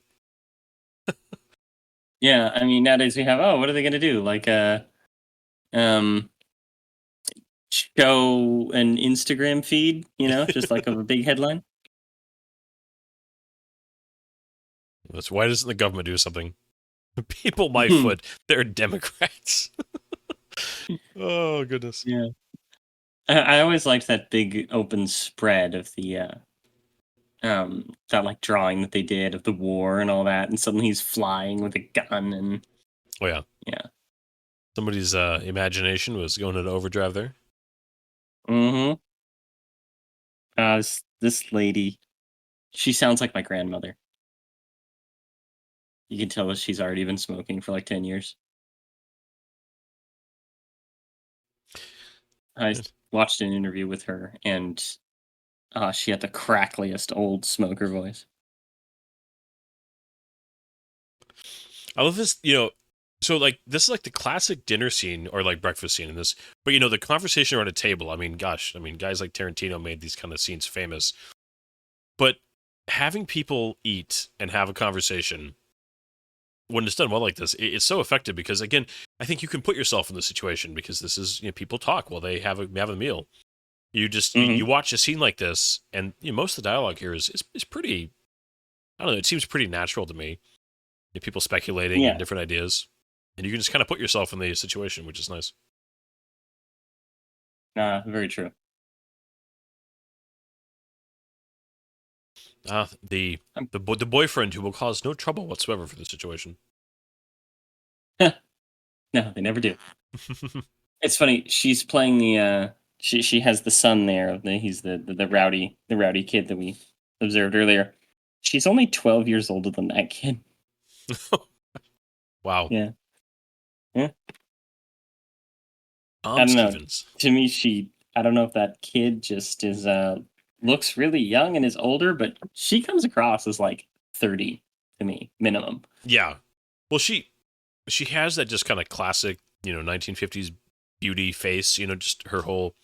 Yeah, I mean, nowadays we have, oh, what are they going to do? Like, um, show an Instagram feed, just like of a big headline. Why doesn't the government do something? People my foot, they're Democrats. Oh, goodness. Yeah. I always liked that big open spread of the that like drawing that they did of the war and all that, and suddenly he's flying with a gun and Oh, yeah. yeah. Somebody's imagination was going into overdrive there. Mm-hmm. This lady, she sounds like my grandmother. You can tell that she's already been smoking for like 10 years. I watched an interview with her, and she had the crackliest old smoker voice. I love this, so, like, this is like the classic dinner scene or like breakfast scene in this, but the conversation around a table. I mean, gosh, guys like Tarantino made these kind of scenes famous, but having people eat and have a conversation when it's done well like this, it's so effective because, again, I think you can put yourself in the situation because this is, people talk while they have a meal. You just, you watch a scene like this, and most of the dialogue here is pretty, I don't know, it seems pretty natural to me. People speculating and different ideas. And you can just kind of put yourself in the situation, which is nice. Very true. The boyfriend who will cause no trouble whatsoever for the situation. No, they never do. It's funny. She's playing the she has the son there. He's the rowdy kid that we observed earlier. She's only 12 years older than that kid. Wow. Yeah. Yeah. I don't know. To me, I don't know if that kid just is looks really young and is older, but she comes across as like 30 to me, minimum. Yeah. Well, she has that just kind of classic, 1950s beauty face, just her whole,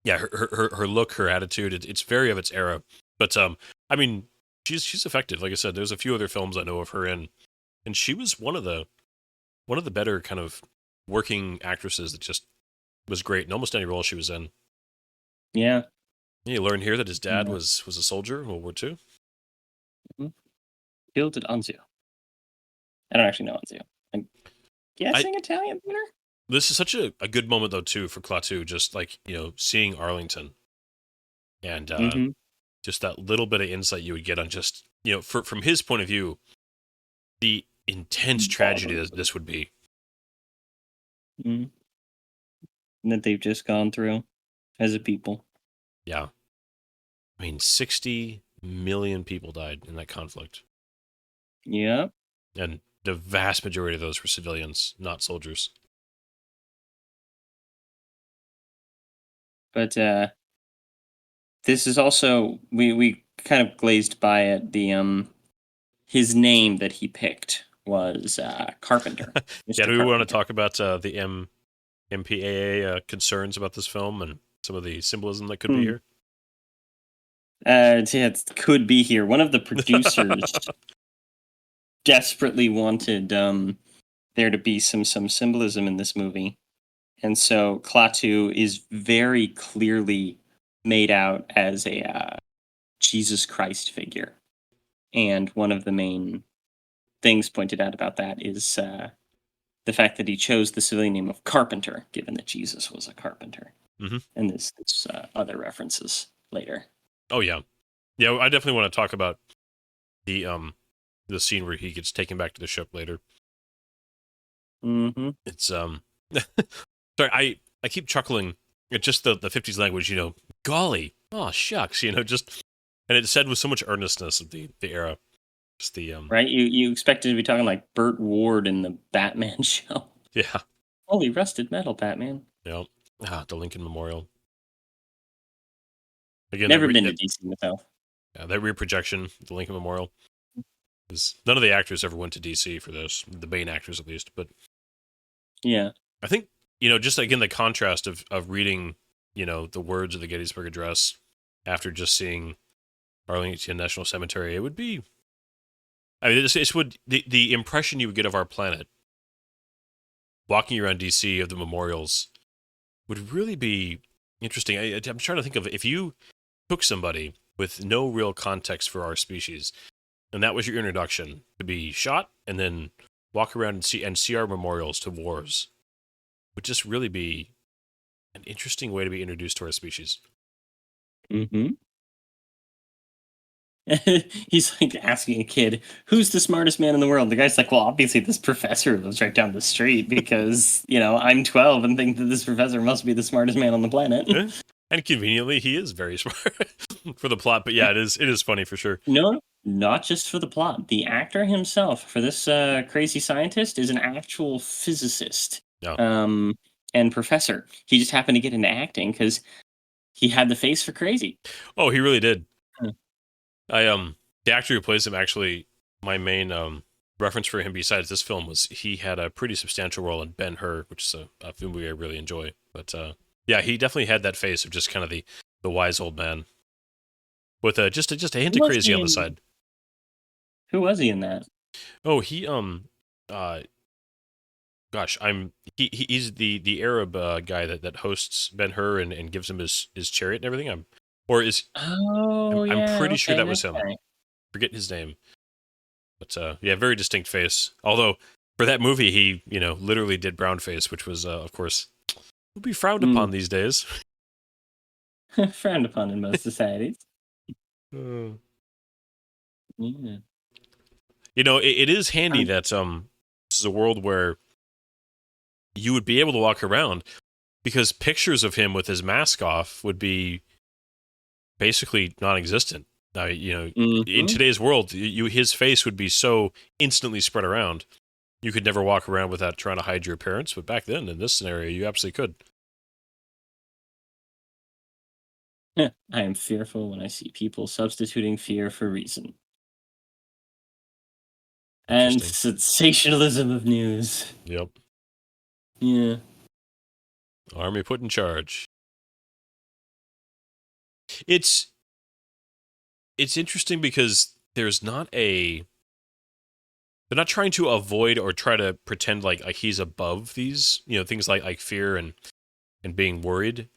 her look, her attitude. It's very of its era. But I mean, she's effective. Like I said, there's a few other films I know of her in, and she was one of the better kind of working actresses that just was great in almost any role she was in. Yeah. You learn here that his dad was a soldier in World War II. Mm-hmm. Killed at Anzio. I don't actually know Anzio. I'm guessing Italian theater? This is such a good moment, though, too, for Klaatu. Just like, seeing Arlington. And just that little bit of insight you would get on just, from his point of view, the intense tragedy that this would be. Mm-hmm. That they've just gone through as a people. Yeah. 60 million people died in that conflict. Yeah. And the vast majority of those were civilians, not soldiers. But this is also we kind of glazed by it. The his name that he picked was Carpenter. Yeah, do we want to talk about the MPAA concerns about this film and some of the symbolism that could be here? It could be here. One of the producers desperately wanted there to be some symbolism in this movie, and so Klaatu is very clearly made out as a Jesus Christ figure, and one of the main things pointed out about that is the fact that he chose the civilian name of Carpenter, given that Jesus was a carpenter. Mm-hmm. And this other references later. Oh yeah, I definitely want to talk about the scene where he gets taken back to the ship later. Mm-hmm. It's sorry, I keep chuckling at just the 50s language, golly, oh shucks, just, and it's said with so much earnestness of the era. Just the Right? You expected to be talking like Burt Ward in the Batman show. yeah, Holy rusted metal, Batman. the Lincoln Memorial. Again, Never been to DC myself. that rear projection, the Lincoln Memorial. Is none of the actors ever went to DC for this, the main actors at least, but Yeah. I think, just again the contrast of reading, the words of the Gettysburg Address after just seeing Arlington National Cemetery, it would be, I mean, this would, the impression you would get of our planet walking around DC of the memorials would really be interesting. I'm trying to think of, if you took somebody with no real context for our species, and that was your introduction, to be shot and then walk around and see our memorials to wars, would just really be an interesting way to be introduced to our species. Mm-hmm. He's like asking a kid, who's the smartest man in the world? The guy's like, well, obviously this professor lives right down the street because, I'm 12 and think that this professor must be the smartest man on the planet. And conveniently, he is very smart for the plot. But yeah, it is funny for sure. No, not just for the plot. The actor himself, for this crazy scientist, is an actual physicist Yeah. and professor. He just happened to get into acting because he had the face for crazy. Oh, he really did. Hmm. The actor who plays him, actually, my main reference for him besides this film was he had a pretty substantial role in Ben-Hur, which is a film I really enjoy. But yeah, he definitely had that face of just kind of the wise old man with just a hint of crazy on the side. Who was he in that? Oh, he gosh, he's the Arab guy that hosts Ben-Hur and gives him his chariot and everything. I'm pretty sure that was him. Forget his name. But yeah, very distinct face. Although for that movie, he literally did brown face, which was of course would be frowned upon these days. Frowned upon in most societies. Yeah. Yeah. It is handy that this is a world where you would be able to walk around, because pictures of him with his mask off would be basically non-existent. In today's world, his face would be so instantly spread around, you could never walk around without trying to hide your appearance. But back then, in this scenario, you absolutely could. I am fearful when I see people substituting fear for reason. And sensationalism of news. Yep. Yeah. Army put in charge. It's interesting because they're not trying to avoid or try to pretend like he's above these, things like fear and being worried,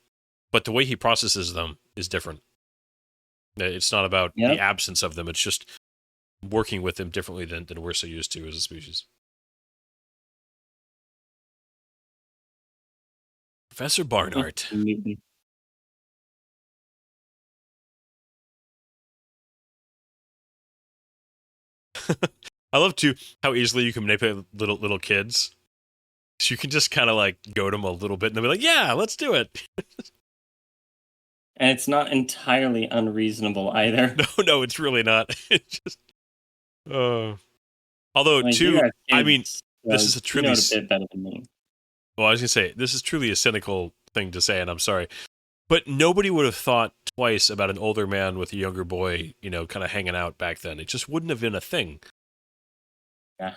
but the way he processes them is different. It's not about the absence of them. It's just working with them differently than we're so used to as a species. Professor Barnhart. I love too how easily you can manipulate little kids. So you can just kind of like goad them a little bit, and they'll be like, "Yeah, let's do it." And it's not entirely unreasonable either. No, it's really not. It's just, although like, too, kids, I mean, this is a truly a bit better than me. Well, I was gonna say this is truly a cynical thing to say, and I'm sorry, but nobody would have thought twice about an older man with a younger boy, kind of hanging out back then. It just wouldn't have been a thing. Yeah.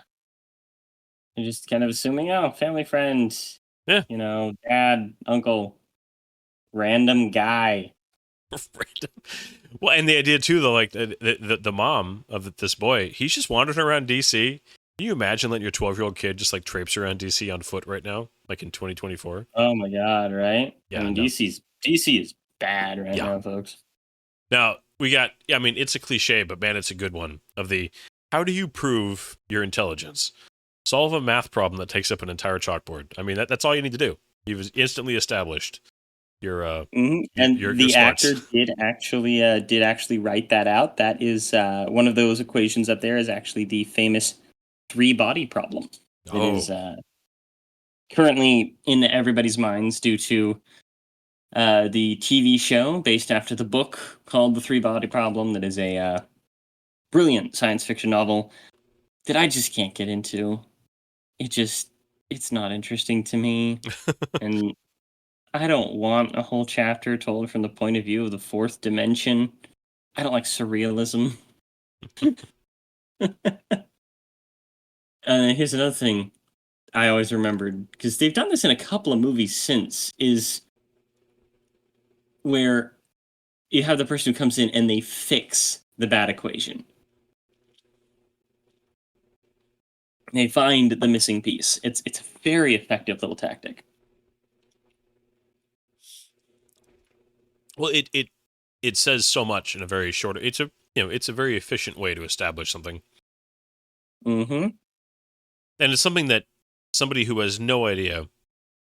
You're just kind of assuming, family friend. Yeah. Dad, uncle, random guy. Random. Well, and the idea too, though, like the mom of this boy, he's just wandering around DC. Can you imagine letting your 12-year-old kid just like traipse around DC on foot right now, like in 2024? Oh my God, right? Yeah, I mean, DC is bad right now, folks. Now we got, I mean, it's a cliche, but man, it's a good one. How do you prove your intelligence? Solve a math problem that takes up an entire chalkboard. I mean, that's all you need to do. You've instantly established your and your the smarts. actor did actually write that out. That is one of those equations up there is actually the famous 3-body problem. It is currently in everybody's minds due to the TV show based after the book called The Three Body Problem, that is a brilliant science fiction novel that I just can't get into. It's not interesting to me. And I don't want a whole chapter told from the point of view of the fourth dimension. I don't like surrealism. Here's another thing I always remembered, because they've done this in a couple of movies since, is where you have the person who comes in and they fix the bad equation. They find the missing piece. It's a very effective little tactic. Well, it says so much in a very short. It's a very efficient way to establish something, Mm-hmm. and it's something that somebody who has no idea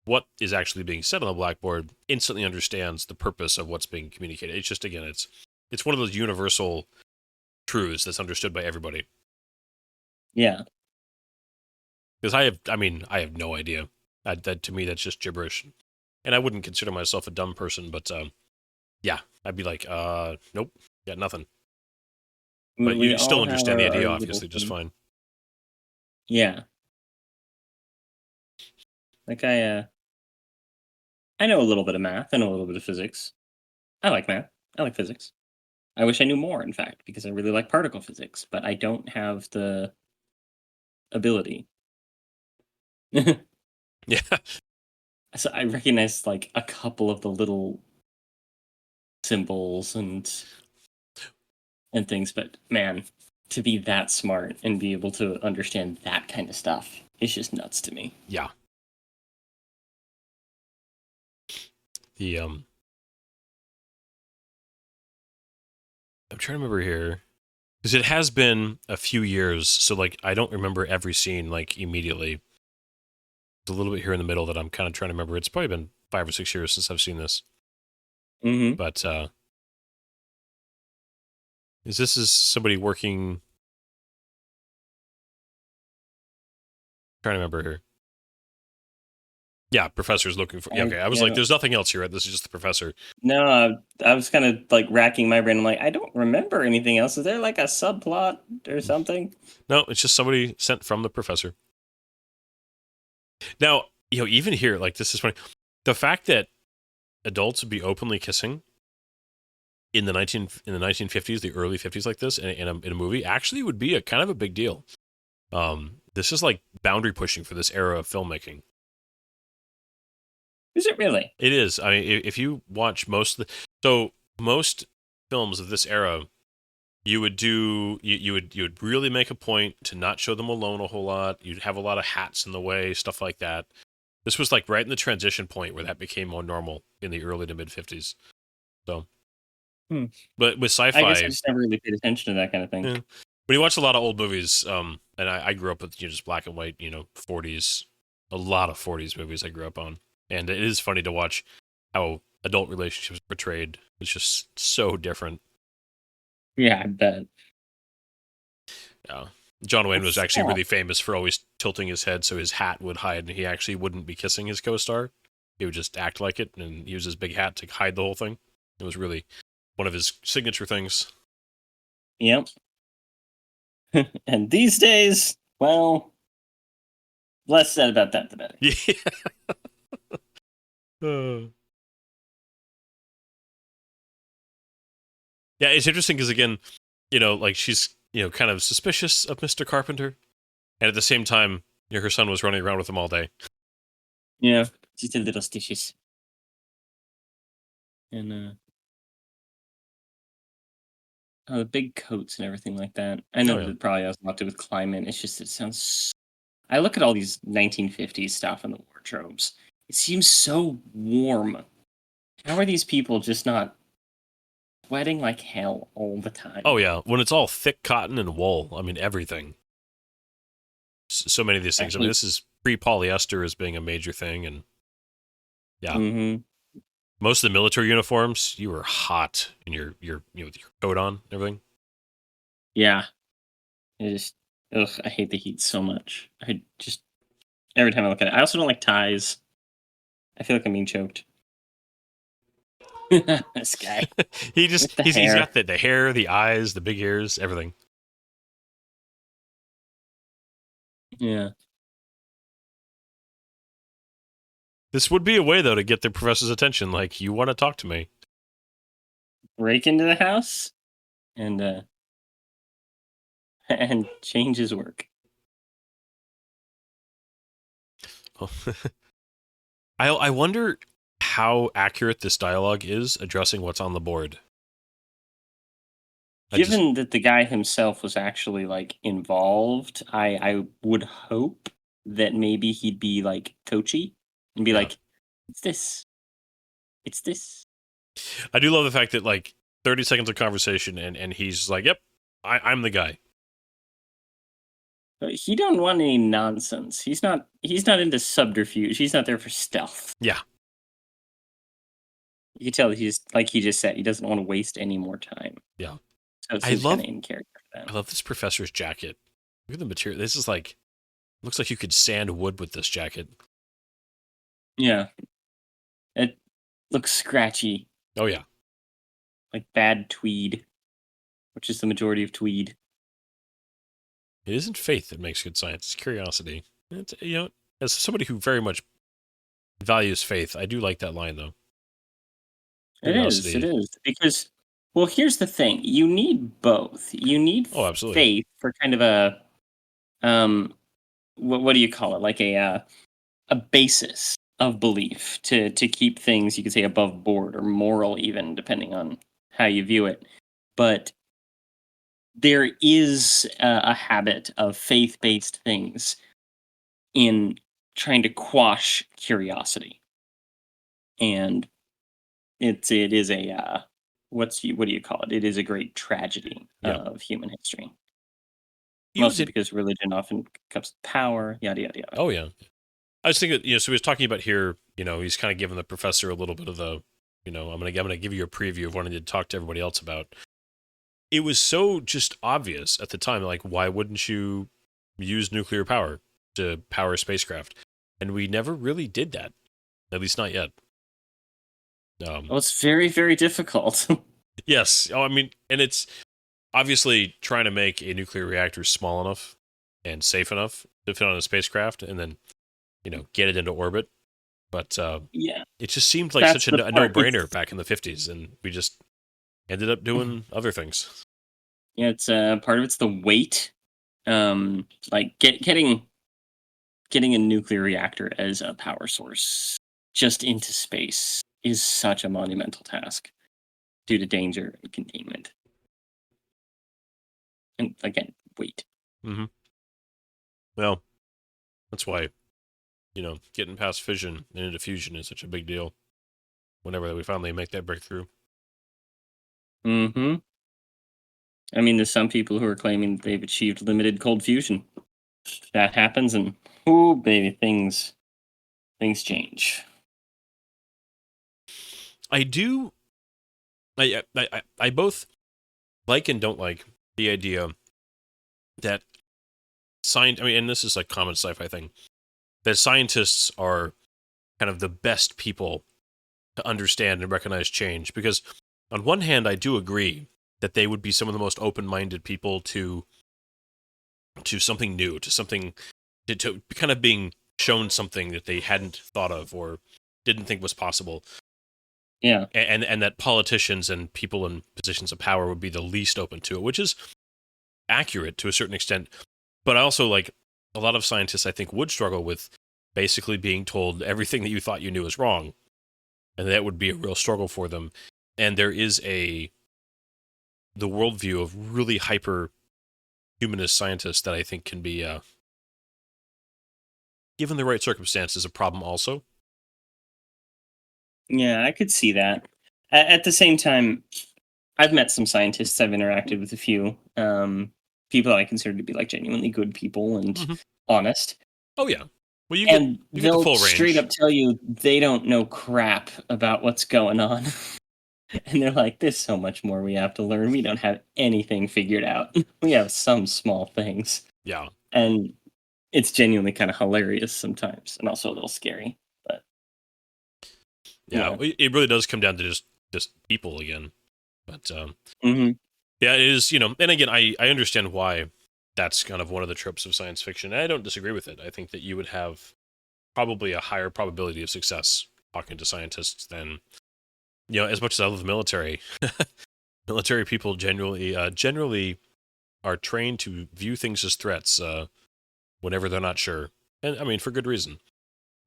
what is actually being said on the blackboard instantly understands the purpose of what's being communicated. It's just, again, it's one of those universal truths that's understood by everybody. Yeah. Because I have no idea. That to me, that's just gibberish, and I wouldn't consider myself a dumb person, but yeah, I'd be like, nope, got nothing. But We you still all have understand the our idea, little obviously, just thing. fine. Yeah. Like I know a little bit of math. I know a little bit of physics. I like math. I like physics. I wish I knew more, in fact, because I really like particle physics, but I don't have the ability. Yeah, So I recognize like a couple of the little symbols and things, but man, to be that smart and be able to understand that kind of stuff is just nuts to me. yeah. The I'm trying to remember here, because it has been a few years, so like I don't remember every scene like immediately. There's a little bit here in the middle that I'm kind of trying to remember. It's probably been 5 or 6 years since I've seen this, Mm-hmm. but is somebody working? Trying to remember here. Yeah, professor's looking for. Yeah, okay, I was like, there's nothing else here. Right? This is just the professor. No, I was kind of like racking my brain. I'm like, I don't remember anything else. Is there like a subplot or something? No, it's just somebody sent from the professor. Now, even here, like, this is funny. The fact that adults would be openly kissing in the 1950s, the early 50s, like this, in a movie, actually would be a kind of a big deal. This is like boundary pushing for this era of filmmaking. Is it really? It is. I mean, if you watch most films of this era, you would really make a point to not show them alone a whole lot. You'd have a lot of hats in the way, stuff like that. This was like right in the transition point where that became more normal in the early to mid 50s. So, but with sci-fi, I guess I just never really paid attention to that kind of thing. yeah. When you watch a lot of old movies, and I grew up with just black and white, 40s, a lot of 40s movies I grew up on. And it is funny to watch how adult relationships are portrayed. It's just so different. Yeah, I bet. Yeah. John Wayne was actually Yeah. really famous for always tilting his head so his hat would hide, and he actually wouldn't be kissing his co-star. He would just act like it and use his big hat to hide the whole thing. It was really one of his signature things. Yep. And these days, well, less said about that, the better. Yeah. Yeah, it's interesting because, again, like she's, kind of suspicious of Mr. Carpenter. And at the same time, her son was running around with him all day. Yeah, just a little stitches. And the big coats and everything like that. I know Oh, yeah. that it probably has a lot to do with climate. It's just, it sounds. I look at all these 1950s stuff in the wardrobes. It seems so warm. How are these people just not sweating like hell all the time? Oh, yeah. When it's all thick cotton and wool, I mean, everything. So many of these things. I mean, this is pre-polyester as being a major thing. And yeah. Mm-hmm. Most of the military uniforms, you were hot in your with your coat on and everything. Yeah. I hate the heat so much. every time I look at it. I also don't like ties. I feel like I'm being choked. This guy. He's With the hair. got the hair, the eyes, the big ears, everything. Yeah. This would be a way though to get the professor's attention. Like, you want to talk to me? Break into the house and and change his work. I wonder how accurate this dialogue is addressing what's on the board. Given that the guy himself was actually like involved, I would hope that maybe he'd be like coachy and be Yeah. like, "It's this, it's this." I do love the fact that like 30 seconds of conversation and he's like, "Yep, I'm the guy." But he don't want any nonsense. He's not into subterfuge. He's not there for stealth. Yeah. You can tell he's like he just said, he doesn't want to waste any more time. Yeah. So it I seems love- kind of in character for that. I love this professor's jacket. Look at the material. This is like, looks like you could sand wood with this jacket. Yeah. It looks scratchy, Oh yeah. like bad tweed, which is the majority of tweed. It isn't faith that makes good science. It's curiosity. It's, as somebody who very much values faith, I do like that line though. It Curiosity. is. Because, well, here's the thing. You need both. You need Oh, absolutely. faith for kind of a, what do you call it? Like a basis of belief to keep things, you could say, above board or moral even, depending on how you view it. But there is a habit of faith-based things in trying to quash curiosity. And it is a what do you call it? It is a great tragedy Yeah. of human history. He was Mostly in- because religion often comes to power, yada yada yada. Oh yeah. I was thinking, so he was talking about here, he's kind of giving the professor a little bit of the, I'm gonna give you a preview of what I need to talk to everybody else about. It was so just obvious at the time, like, why wouldn't you use nuclear power to power a spacecraft? And we never really did that, at least not yet. Well, it's very, very difficult. Yes. Oh, I mean, and it's obviously trying to make a nuclear reactor small enough and safe enough to fit on a spacecraft and then, get it into orbit. But Yeah. it just seemed like That's such a the part. no-brainer back in the 50s, and we just ended up doing other things. Yeah, it's part of it's the weight. Like getting a nuclear reactor as a power source just into space is such a monumental task due to danger and containment. And again, weight. Well, that's why, getting past fission and into fusion is such a big deal whenever we finally make that breakthrough. Mm-hmm. I mean, there's some people who are claiming they've achieved limited cold fusion. That happens, and oh, baby, things change. I both like and don't like the idea that and this is like common sci-fi thing, that scientists are kind of the best people to understand and recognize change. Because on one hand, I do agree that they would be some of the most open-minded people to something new, to something, to kind of being shown something that they hadn't thought of or didn't think was possible. Yeah. And that politicians and people in positions of power would be the least open to it, which is accurate to a certain extent. But I also, like, a lot of scientists, I think, would struggle with basically being told everything that you thought you knew is wrong. And that would be a real struggle for them. And there is the worldview of really hyper humanist scientists that I think can be, given the right circumstances, a problem also. Yeah, I could see that. At the same time, I've met some scientists. I've interacted with a few people that I consider to be like genuinely good people and honest. Oh yeah, well you And get the they'll full range. straight up tell you they don't know crap about what's going on. And they're like, there's so much more we have to learn. We don't have anything figured out. We have some small things. Yeah, And it's genuinely kind of hilarious sometimes, and also a little scary. But Yeah, it really does come down to just people again. But hmm yeah, it is, and again, I understand why that's kind of one of the tropes of science fiction. I don't disagree with it. I think that you would have probably a higher probability of success talking to scientists than, as much as I love the military. Military people generally are trained to view things as threats whenever they're not sure. And I mean, for good reason.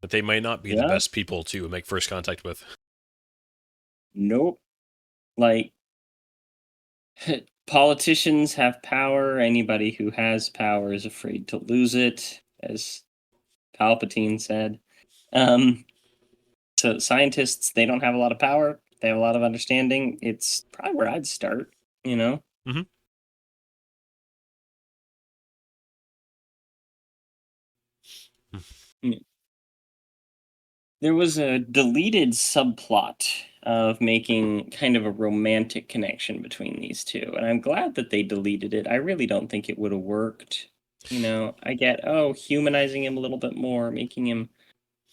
That they might not be the yeah, best people to make first contact with. nope. Like politicians have power. Anybody who has power is afraid to lose it, as Palpatine said. Um, so scientists, they don't have a lot of power. They have a lot of understanding. It's probably where I'd start. You know. Mm-hmm. Mm. There was a deleted subplot of making kind of a romantic connection between these two, and I'm glad that they deleted it. I really don't think it would have worked. I get, humanizing him a little bit more, making him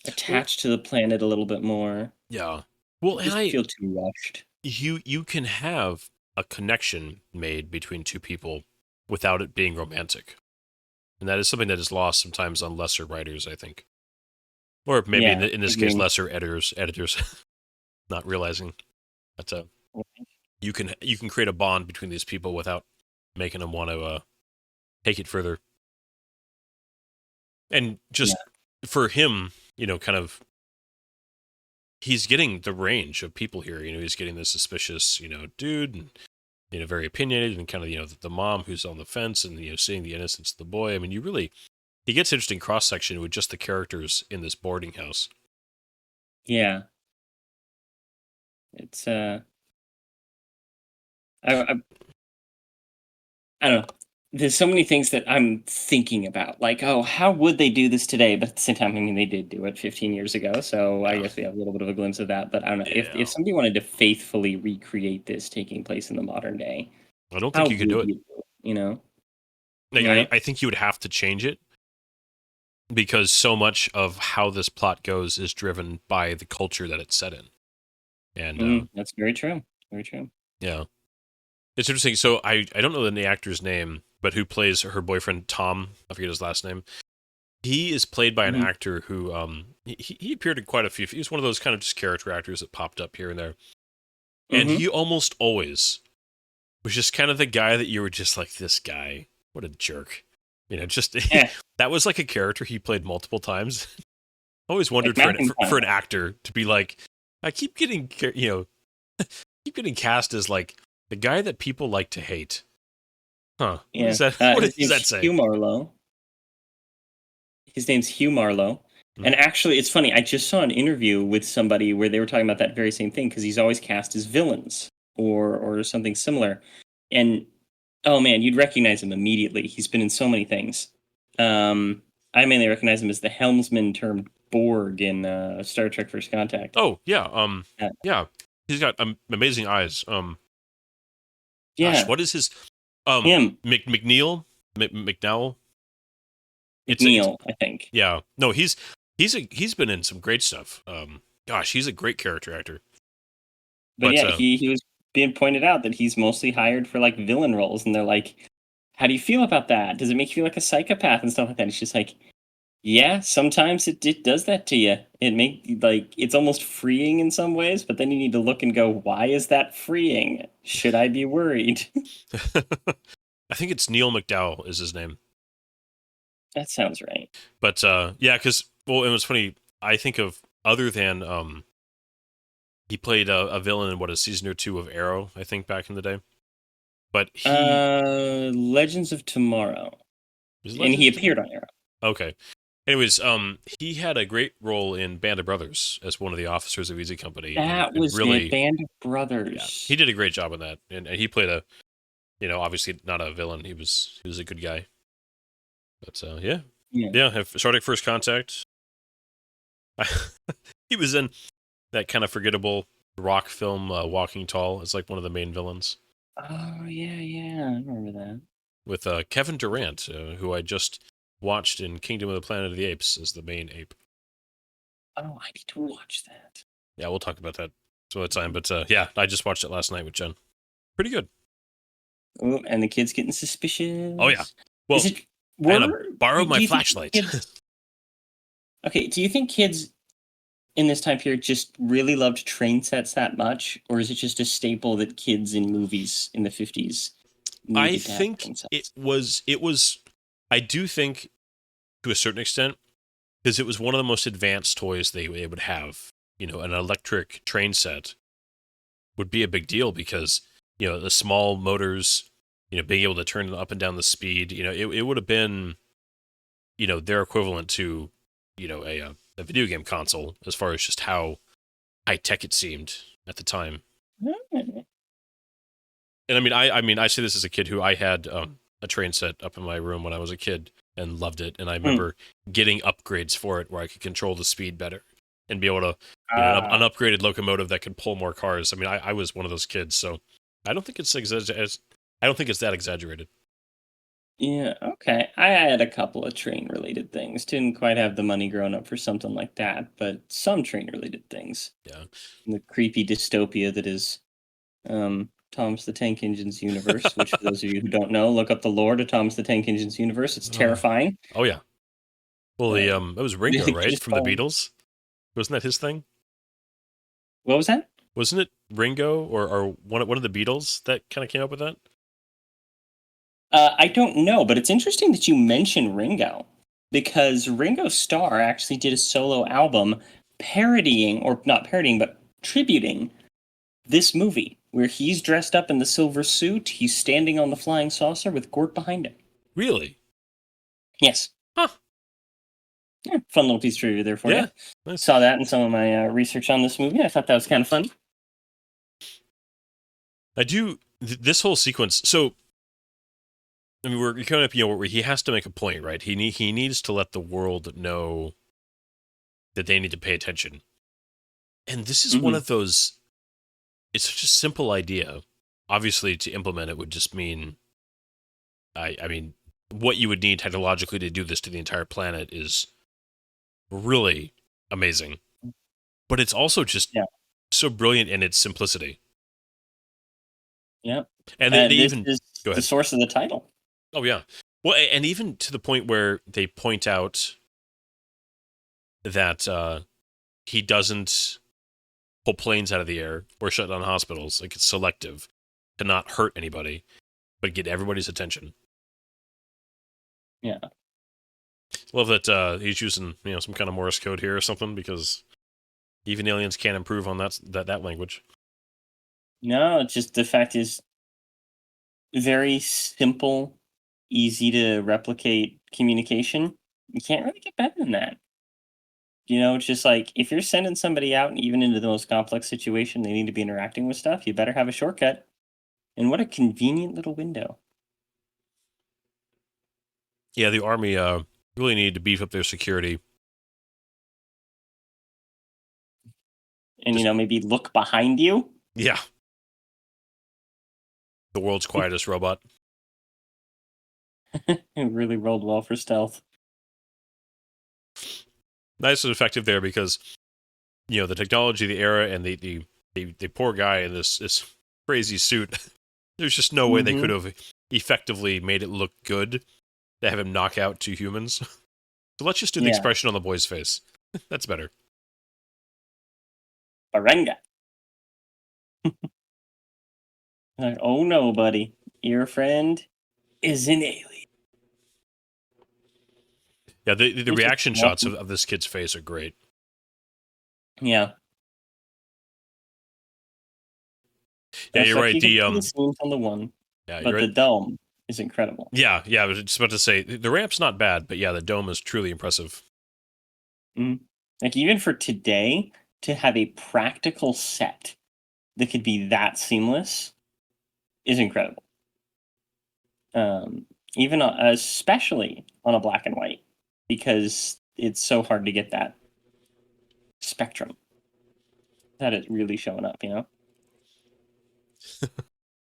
Well, attached to the planet a little bit more. yeah. Well, It and just feel too rushed. you can have a connection made between two people without it being romantic. And that is something that is lost sometimes on lesser writers, I think. Or maybe Yeah, in this case, agreed. lesser editors not realizing that you can create a bond between these people without making them want to take it further. And Yeah. just for him, kind of, he's getting the range of people here. He's getting the suspicious, dude, and very opinionated, and kind of the mom who's on the fence, and seeing the innocence of the boy. I mean, he gets interesting cross section with just the characters in this boarding house. Yeah. It's I I don't know. There's so many things that I'm thinking about. Like, oh, how would they do this today? But at the same time, I mean, they did do it 15 years ago, so I Yeah. guess we have a little bit of a glimpse of that. But I don't know if Yeah. somebody wanted to faithfully recreate this taking place in the modern day, I don't how think you could would do it. you do it? You know? Like, Yeah. I think you would have to change it because so much of how this plot goes is driven by the culture that it's set in. And That's very true. Very true. yeah, it's interesting. So I don't know the actor's name, but who plays her boyfriend Tom? I forget his last name. He is played by an Mhm. actor who he appeared in quite a few. He's one of those kind of just character actors that popped up here and there, and Mhm. he almost always was just kind of the guy that you were just like, this guy, what a jerk. Just Yeah. that was like a character he played multiple times. I always wondered Like for an McIntyre. actor to be like, I keep getting keep getting cast as like the guy that people like to hate. Huh? What Yeah. is that? What His does that name's say? Hugh Marlowe. His name's Hugh Marlowe. Mhm. And actually, it's funny. I just saw an interview with somebody where they were talking about that very same thing because he's always cast as villains or something similar. And oh man, you'd recognize him immediately. He's been in so many things. I mainly recognize him as the helmsman turned Borg in Star Trek: First Contact. Oh yeah, Uh, yeah. He's got amazing eyes. yeah, Gosh, what is his him, McNeil? It's McNeil, I think. yeah. No, he's been in some great stuff. Gosh, he's a great character actor. But But yeah, he was being pointed out that he's mostly hired for like villain roles, and they're like, "How do you feel about that? Does it make you feel like a psychopath and stuff like that?" It's just like, yeah, sometimes it does that to you. It's almost freeing in some ways, but then you need to look and go, why is that freeing? Should I be worried? I think it's Neil McDowell is his name. That sounds right. But yeah, because well, it was funny. I think of other than he played a villain in a season or two of Arrow, I think back in the day. But Legends of Tomorrow, was it and he Legends of appeared Tomorrow? on Arrow. Okay. Anyways, he had a great role in Band of Brothers as one of the officers of Easy Company. That and was really, it, Band of yeah, Brothers. he did a great job in that, and he played a, obviously not a villain. He was a good guy. But yeah. Star Trek First Contact. He was in that kind of forgettable rock film, Walking Tall, as like one of the main villains. Oh yeah, I remember that. With Kevin Durant, who I just watched in Kingdom of the Planet of the Apes as the main ape. Oh, I need to watch that. Yeah, we'll talk about that some other time. But yeah, I just watched it last night with Jen. Pretty good. Oh, and the kid's getting suspicious. Oh yeah. Well, Is it? I had to were- borrow do my you think flashlight. kids- Okay, do you think kids in this time period just really loved train sets that much, or is it just a staple that kids in movies in the 50s I needed to have think train sets? it was. I do think, to a certain extent, because it was one of the most advanced toys they would have. You know, an electric train set would be a big deal because, you know, the small motors, you know, being able to turn up and down the speed, you know, it would have been, you know, their equivalent to, you know, a video game console as far as just how high tech it seemed at the time. Hmm. And I mean, I say this as a kid who I had a train set up in my room when I was a kid and loved it. And I remember getting upgrades for it where I could control the speed better and be able to, you know, an upgraded locomotive that could pull more cars. I mean, I was one of those kids, so I don't think it's I don't think it's that exaggerated. Yeah, okay. I had a couple of train related things. Didn't quite have the money growing up for something like that, but some train related things. Yeah. The creepy dystopia that is Thomas the Tank Engine's universe, which for those of you who don't know, look up the lore to Thomas the Tank Engine's universe. It's terrifying. Oh yeah. Well, the that was Ringo, really right, just from the fun. Beatles. Wasn't that his thing? What was that? Wasn't it Ringo or one of the Beatles that kind of came up with that? I don't know, but it's interesting that you mention Ringo because Ringo Starr actually did a solo album parodying, or not parodying, but tributing this movie where he's dressed up in the silver suit, he's standing on the flying saucer with Gort behind him. Really? Yes. Huh. Yeah, fun little piece of trivia there for Yeah. you. Nice. Saw that in some of my research on this movie. I thought that was kind of fun. I do this whole sequence. So, I mean, we're coming up, you know, where he has to make a point, right? He needs to let the world know that they need to pay attention. And this is one of those. It's such a simple idea. Obviously, to implement it would just mean, I mean, what you would need technologically to do this to the entire planet is really amazing. But it's also just so brilliant in its simplicity. Yep. And they this even is go ahead. the source of the title. Oh yeah. Well, and even to the point where they point out that he doesn't pull planes out of the air or shut down hospitals. Like, it's selective to not hurt anybody, but get everybody's attention. Yeah. Love that he's using, you know, some kind of Morse code here or something, because even aliens can't improve on that language. No, it's just the fact is very simple, easy to replicate communication. You can't really get better than that. You know, it's just like if you're sending somebody out, and even into the most complex situation, they need to be interacting with stuff, you better have a shortcut. And what a convenient little window. Yeah, the army really need to beef up their security. And, you know, maybe look behind you. Yeah. The world's quietest robot. It really rolled well for stealth. Nice and effective there because, you know, the technology, the era, and the poor guy in this crazy suit. There's just no way they could have effectively made it look good to have him knock out two humans. So let's just do the expression on the boy's face. That's better. Barenga. Like, oh no, buddy. Your friend is an alien. Yeah, the reaction shots of this kid's face are great. Yeah. Yeah, you're right. The scenes on the one, yeah, but the dome is incredible. Yeah, I was just about to say the ramp's not bad, but yeah, the dome is truly impressive. Like, even for today, to have a practical set that could be that seamless is incredible. Even especially on a black and white, because it's so hard to get that spectrum. That is really showing up, you know?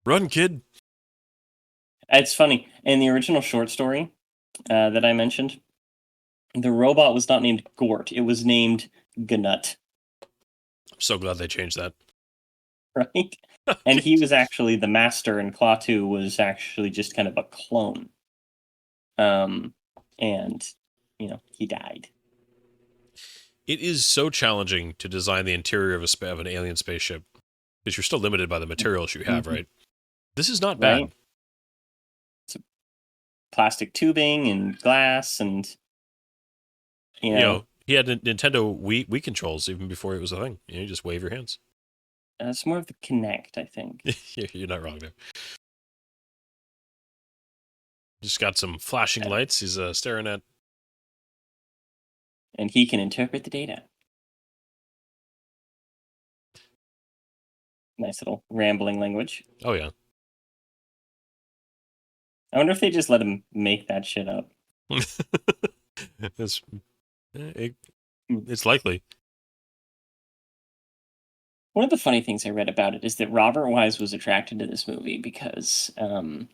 Run, kid! It's funny. In the original short story, that I mentioned, the robot was not named Gort. It was named Gnut, I'm so glad they changed that. right? And he was actually the master, and Klaatu was actually just kind of a clone. And he died. It is so challenging to design the interior of an alien spaceship because you're still limited by the materials you have, Mhm. right? This is not bad. Right? Plastic tubing and glass, and You know, he had Nintendo Wii controls even before it was a thing. You just wave your hands. it's more of the Kinect, I think. You're not wrong there. Just got some flashing lights he's staring at. And he can interpret the data. Nice little rambling language. Oh, yeah. I wonder if they just let him make that shit up. it's, it's likely. One of the funny things I read about it is that Robert Wise was attracted to this movie because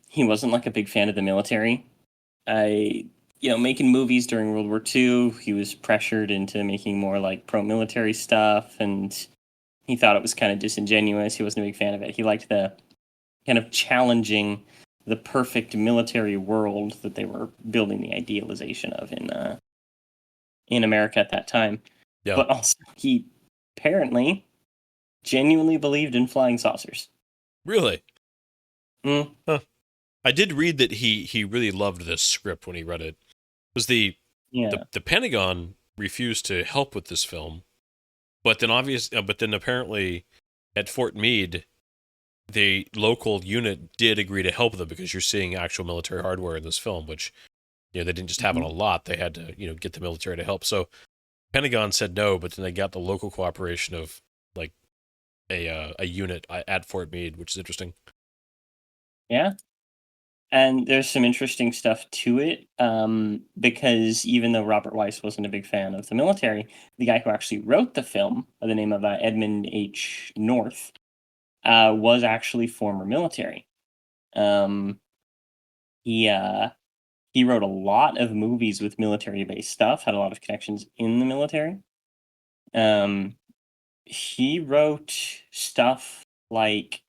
he wasn't like a big fan of the military. Making movies during World War II, he was pressured into making more like pro-military stuff, and he thought it was kind of disingenuous. He wasn't a big fan of it. He liked the kind of challenging the perfect military world that they were building the idealization of in America at that time. Yeah. But also, he apparently genuinely believed in flying saucers. Really? Mm. Huh. I did read that he really loved this script when he read it. It was the Pentagon refused to help with this film, but then apparently at Fort Meade, the local unit did agree to help them because you're seeing actual military hardware in this film, which they didn't just have on a lot; they had to get the military to help. So Pentagon said no, but then they got the local cooperation of like a unit at Fort Meade, which is interesting. Yeah. And there's some interesting stuff to it, because even though Robert Weiss wasn't a big fan of the military, the guy who actually wrote the film, by the name of Edmund H. North, was actually former military. He wrote a lot of movies with military-based stuff, had a lot of connections in the military. He wrote stuff like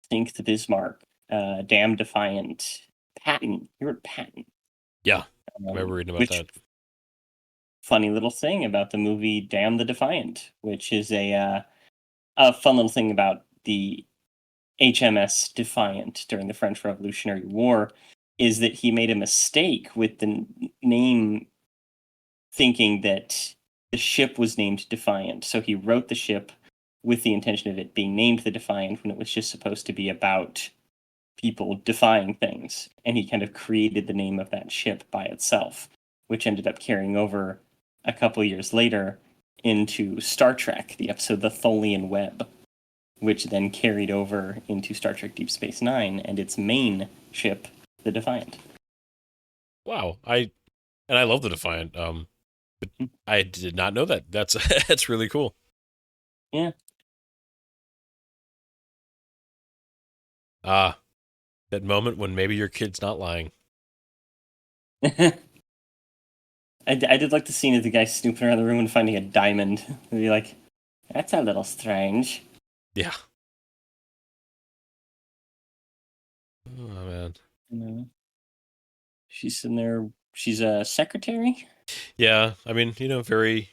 Think the Bismarck, Damn Defiant, Patton. He wrote Patton. Yeah, I remember reading about that. Funny little thing about the movie Damn the Defiant, which is a fun little thing about the HMS Defiant during the French Revolutionary War, is that he made a mistake with the name, thinking that the ship was named Defiant. So he wrote the ship with the intention of it being named the Defiant when it was just supposed to be about people defying things. And he kind of created the name of that ship by itself, which ended up carrying over a couple years later into Star Trek, the episode The Tholian Web, which then carried over into Star Trek Deep Space Nine and its main ship, the Defiant. Wow, I love the Defiant. But I did not know that. That's really cool. Yeah. That moment when maybe your kid's not lying. I did like the scene of the guy snooping around the room and finding a diamond. And be like, that's a little strange. Yeah. Oh, man. She's sitting there. She's a secretary? Yeah, I mean, very,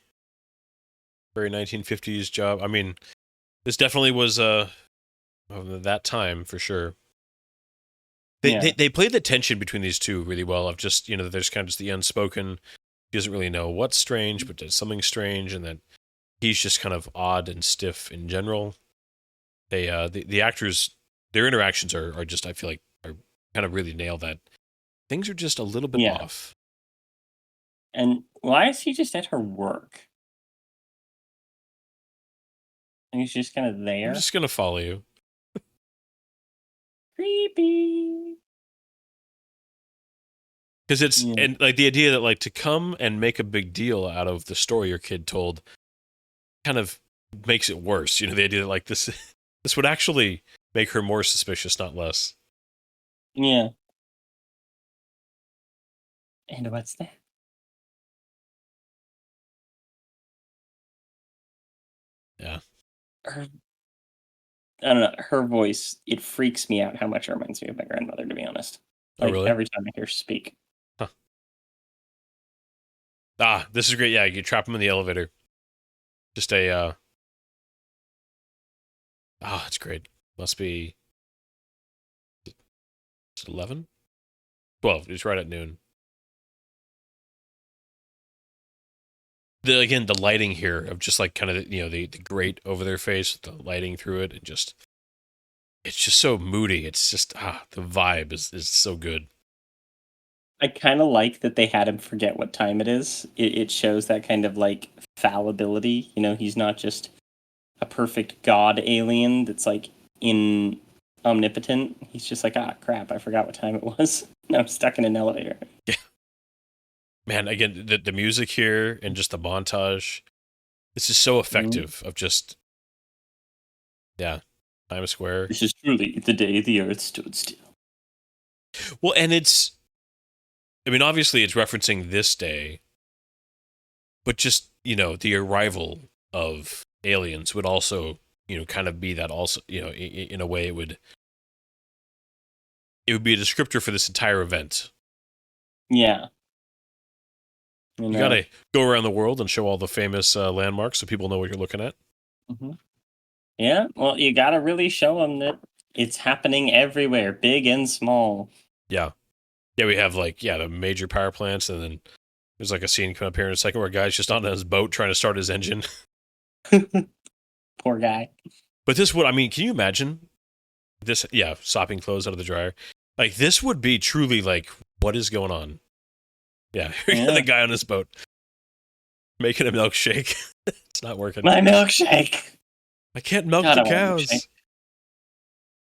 very 1950s job. I mean, this definitely was of that time for sure. They played the tension between these two really well. Of just there's kind of just the unspoken. He doesn't really know what's strange, but there's something strange, and that he's just kind of odd and stiff in general. They the actors, their interactions are just, I feel like, are kind of really nail that. Things are just a little bit off. And why is he just at her work? And he's just kind of there. I'm just gonna follow you. Creepy. Because it's and like the idea that like to come and make a big deal out of the story your kid told kind of makes it worse. The idea that like this would actually make her more suspicious, not less. Yeah. And what's that? Yeah. Her, I don't know. Her voice, it freaks me out how much it reminds me of my grandmother, to be honest. Oh, Like, really? every time I hear her speak. Huh. Ah, this is great. Yeah, you trap him in the elevator. Just a, it's great. Must be 11? 12. It's right at noon. Again, the lighting here of just like kind of, the grate over their face, the lighting through it, and just, it's just so moody. It's just, the vibe is so good. I kind of like that they had him forget what time it is. It shows that kind of like fallibility. He's not just a perfect god alien that's like in omnipotent. He's just like, crap, I forgot what time it was. Now I'm stuck in an elevator. Yeah. Man, again, the music here and just the montage, this is so effective of just, Times Square. This is truly the day the Earth stood still. Well, and obviously it's referencing this day, but just, the arrival of aliens would also, kind of be that also, in a way it would be a descriptor for this entire event. Yeah. You gotta go around the world and show all the famous landmarks so people know what you're looking at. Mm-hmm. Yeah, well, you gotta really show them that it's happening everywhere, big and small. Yeah. Yeah, we have the major power plants, and then there's like a scene coming up here in a second where a guy's just on his boat trying to start his engine. Poor guy. But can you imagine this? Yeah, sopping clothes out of the dryer. Like, this would be truly like, what is going on? Yeah, the guy on his boat making a milkshake. It's not working. My milkshake! I can't milk God, the I want a cows. milkshake.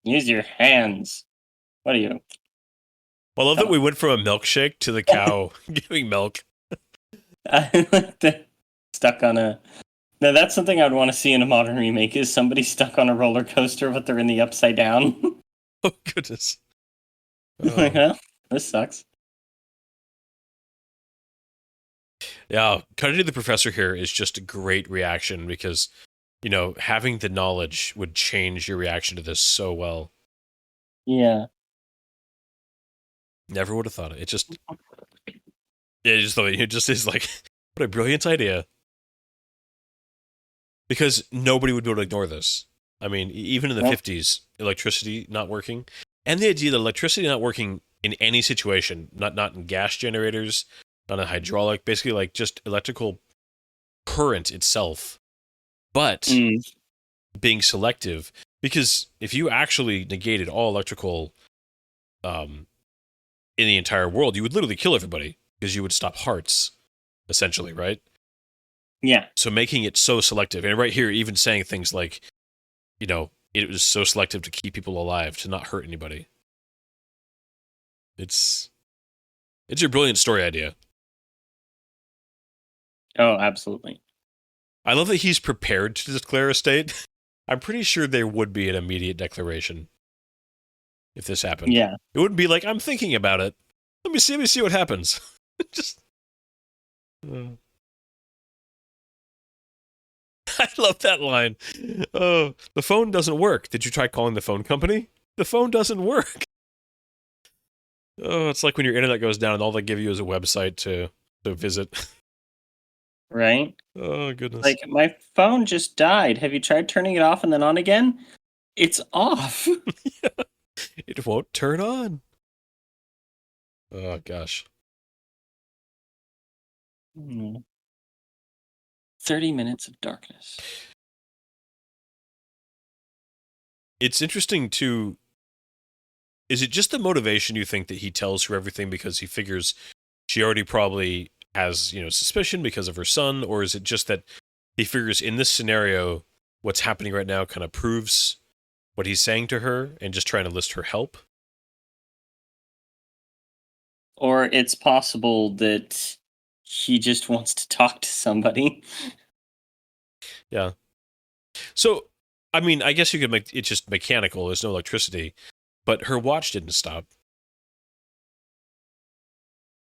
Use your hands. What are you? Well, I love that we went from a milkshake to the cow giving milk. I like that. Stuck on a... Now, that's something I'd want to see in a modern remake, is somebody stuck on a roller coaster, but they're in the upside down. Oh, goodness. Like, well, this sucks. Yeah, cutting to the professor here is just a great reaction because, having the knowledge would change your reaction to this so well. Yeah. Never would have thought it. It just is like, what a brilliant idea. Because nobody would be able to ignore this. I mean, even in the 50s, electricity not working, and the idea that electricity not working in any situation, not in gas generators, not in hydraulic, basically like just electrical current itself, but being selective. Because if you actually negated all electrical in the entire world, you would literally kill everybody because you would stop hearts, essentially, right? Yeah. So making it so selective, and right here, even saying things like, it was so selective to keep people alive, to not hurt anybody. It's a brilliant story idea. Oh, absolutely. I love that he's prepared to declare a state. I'm pretty sure there would be an immediate declaration if this happened. Yeah. It wouldn't be like, I'm thinking about it. Let me see what happens. Just... I love that line. Oh, the phone doesn't work. Did you try calling the phone company? The phone doesn't work. Oh, it's like when your internet goes down and all they give you is a website to visit. Right? Oh, goodness. Like, my phone just died. Have you tried turning it off and then on again? It's off. Yeah. It won't turn on. Oh, gosh. 30 minutes of darkness. It's interesting, too. Is it just the motivation you think that he tells her everything because he figures she already probably has, suspicion because of her son? Or is it just that he figures in this scenario, what's happening right now kind of proves what he's saying to her and just trying to enlist her help? Or it's possible that he just wants to talk to somebody. Yeah. So, I mean, I guess you could make it just mechanical. There's no electricity. But her watch didn't stop.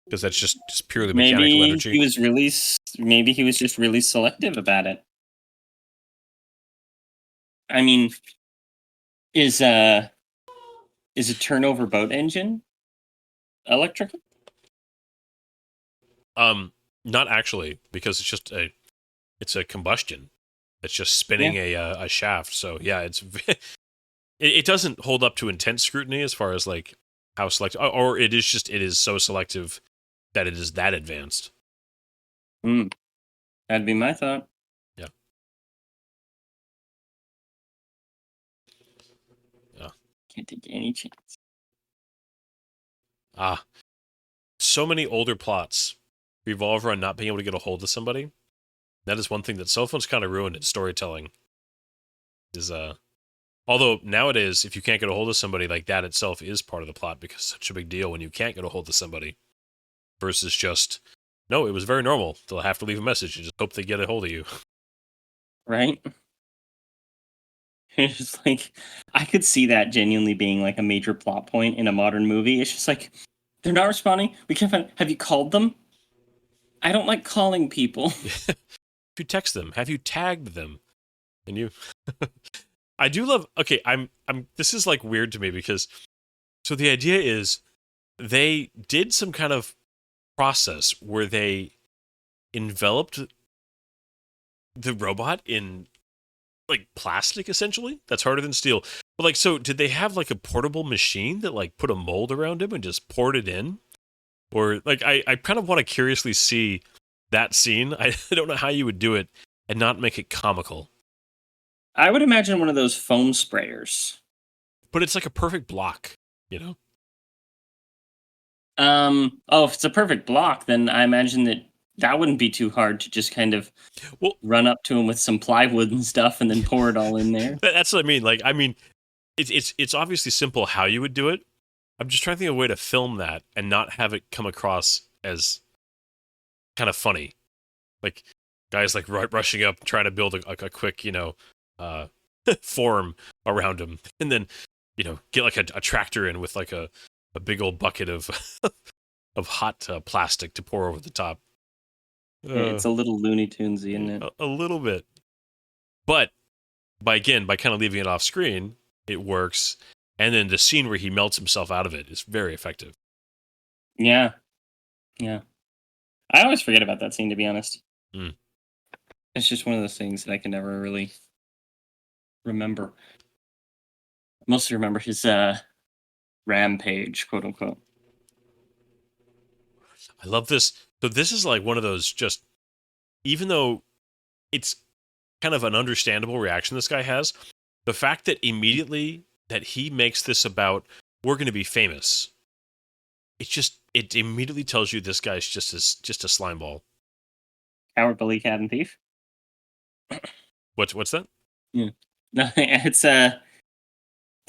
because that's just purely mechanical Maybe energy. he was really. Maybe he was just really selective about it. I mean, is a turnover boat engine electrical? Not actually, because it's a combustion. It's just spinning a shaft. So yeah, it doesn't hold up to intense scrutiny as far as like how selective, or it is so selective that it is that advanced. That'd be my thought. Yeah. Yeah. Can't take any chance. So many older plots revolve around not being able to get a hold of somebody. That is one thing that cell phones kind of ruined in storytelling. Although nowadays, if you can't get a hold of somebody, like that itself is part of the plot because it's such a big deal when you can't get a hold of somebody. Versus just, no, it was very normal. They'll have to leave a message and just hope they get a hold of you. Right? It's just like, I could see that genuinely being like a major plot point in a modern movie. It's just like, they're not responding. We can't find. Have you called them? I don't like calling people. If you text them, have you tagged them? And you, I do love. Okay, I'm. This is like weird to me because, so the idea is, they did some kind of process where they enveloped the robot in like plastic, essentially. That's harder than steel. But like, so did they have like a portable machine that like put a mold around him and just poured it in? Or like, I kind of want to curiously see that scene. I don't know how you would do it and not make it comical. I would imagine one of those foam sprayers. But it's like a perfect block, you know? Oh, if it's a perfect block, then I imagine that wouldn't be too hard to just kind of run up to him with some plywood and stuff and then pour it all in there. That's what I mean. Like, I mean, it's obviously simple how you would do it. I'm just trying to think of a way to film that and not have it come across as kind of funny. Like, guys like rushing up, trying to build a quick, form around him. And then, get like a tractor in with like a big old bucket of of hot plastic to pour over the top. It's a little Looney Tunesy, isn't it? A little bit. But by kind of leaving it off screen, it works. And then the scene where he melts himself out of it is very effective. Yeah. Yeah. I always forget about that scene, to be honest. It's just one of those things that I can never really remember. Mostly remember his rampage, quote unquote. I love this. So this is like one of those just, even though it's kind of an understandable reaction this guy has, the fact that immediately that he makes this about, we're going to be famous, it immediately tells you this guy's just a slime ball. Coward, Bully, Cat, and Thief. What's that? Yeah. No, it's there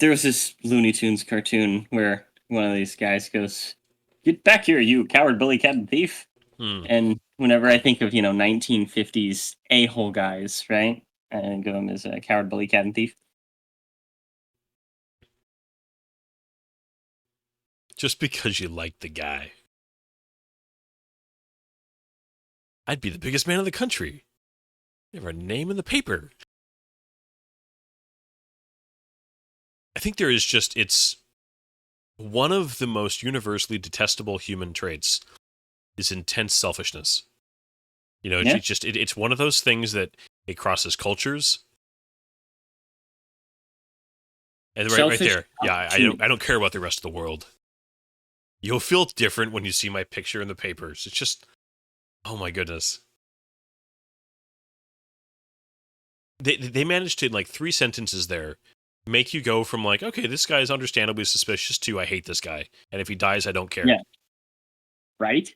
was this Looney Tunes cartoon where one of these guys goes, "Get back here, you coward, Bully, Cat, and Thief." And whenever I think of 1950s a-hole guys, right, I think of them as Coward, Bully, Cat, and Thief. Just because you like the guy. I'd be the biggest man in the country. You have a name in the paper. I think there is it's one of the most universally detestable human traits is intense selfishness. It's one of those things that it crosses cultures. And right there. Yeah, I don't care about the rest of the world. You'll feel different when you see my picture in the papers. It's just, oh my goodness. They managed to, in like 3 sentences there, make you go from like, okay, this guy is understandably suspicious, to I hate this guy. And if he dies, I don't care. Yeah. Right?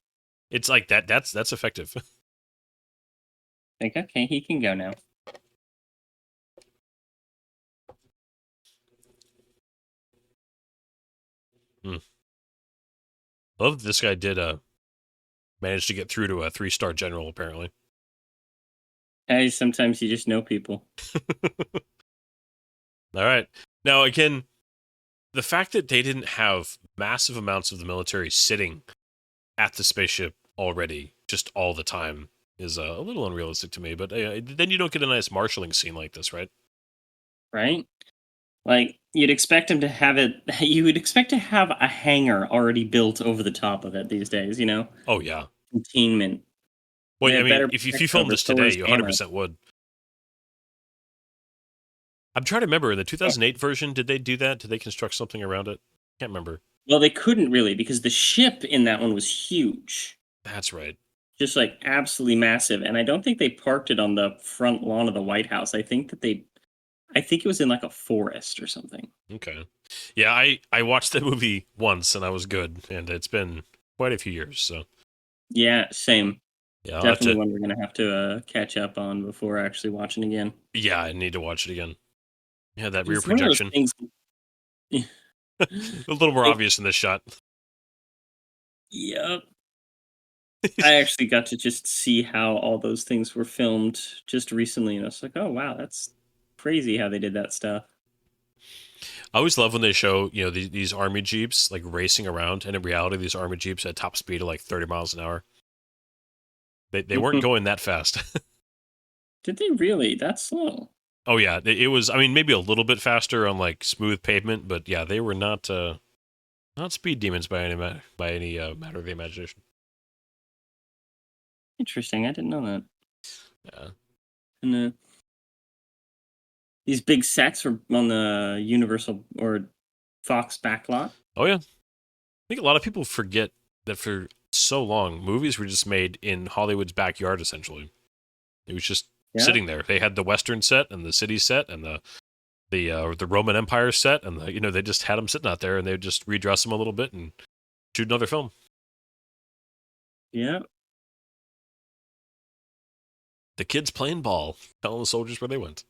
It's like that. That's effective. Like, okay, he can go now. Love that this guy did manage to get through to a 3-star general, apparently. Hey, sometimes you just know people. All right. Now, again, the fact that they didn't have massive amounts of the military sitting at the spaceship already, just all the time, is a little unrealistic to me. But then you don't get a nice marshalling scene like this, right? Right? Like you'd expect him to have it. You would expect to have a hangar already built over the top of it these days. Oh yeah. Containment. Well, They I have mean, better if you protection filmed over this today, Thor's you hammer. 100% would. I'm trying to remember, in the 2008 version, did they do that? Did they construct something around it? Can't remember. Well, they couldn't really because the ship in that one was huge, That's right. just like absolutely massive. And I don't think they parked it on the front lawn of the White House. I think it was in like a forest or something. Okay. Yeah, I watched that movie once and I was good, and it's been quite a few years. So Yeah, same. yeah, I'll have Definitely to, one we're gonna have to catch up on before actually watching again. yeah, I need to watch it again. Yeah, that rear It's one of those projection, things. a little more It- obvious in this shot. Yep. I actually got to just see how all those things were filmed just recently, and I was like, oh wow, that's crazy how they did that stuff. I always love when they show, these army jeeps like racing around, and in reality, these army jeeps at top speed of like 30 miles an hour. They weren't going that fast. Did they really? That's slow. Oh yeah, it was. I mean, maybe a little bit faster on like smooth pavement, but yeah, they were not speed demons by any matter of the imagination. Interesting. I didn't know that. Yeah. And these big sets were on the Universal or Fox backlot. Oh yeah. I think a lot of people forget that for so long, movies were just made in Hollywood's backyard. Essentially, it was just sitting there. They had the Western set and the city set and the Roman Empire set, and they just had them sitting out there, and they would just redress them a little bit and shoot another film. Yeah. The kids playing ball, telling the soldiers where they went.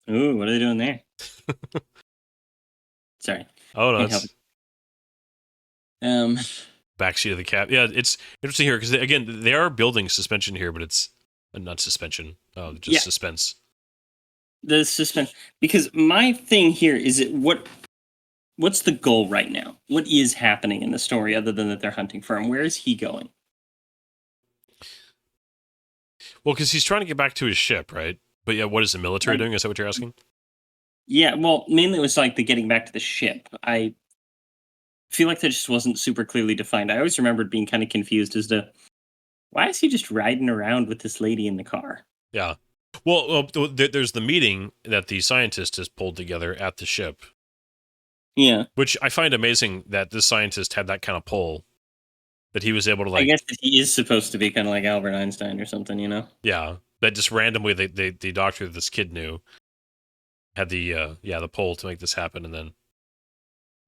Ooh, what are they doing there? Sorry. Oh no, Can't help it's backseat of the cab. Yeah, it's interesting here because again, they are building suspension here, but it's not suspension. Oh, just Yeah. suspense. The suspense, because my thing here is what's the goal right now? What is happening in the story other than that they're hunting for him? Where is he going? Well, because he's trying to get back to his ship, right? But yeah, what is the military Right. doing? Is that what you're asking? Yeah, well, mainly it was like the getting back to the ship. I feel like that just wasn't super clearly defined. I always remembered being kind of confused as to why is he just riding around with this lady in the car? Yeah. Well, there's the meeting that the scientist has pulled together at the ship, Yeah. which I find amazing that this scientist had that kind of pull, that he was able to I guess that he is supposed to be kind of like Albert Einstein or something, yeah, that just randomly the doctor that this kid knew had the pull to make this happen, and then,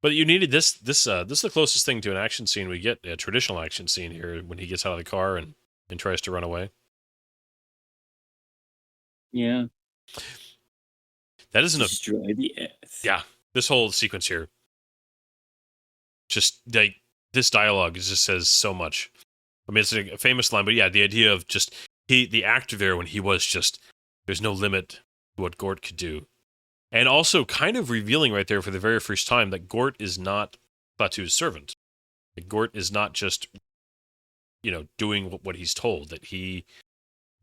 but you needed this is the closest thing to an action scene we get, a traditional action scene here, when he gets out of the car and tries to run away. Yeah. That isn't a Destroy the Earth. yeah. This whole sequence here, just like this dialogue just says so much. I mean, it's a famous line, but yeah, the idea of just the actor there when he was just, there's no limit to what Gort could do, and also kind of revealing right there for the very first time that Gort is not Klaatu's servant. That Gort is not just doing what he's told. That he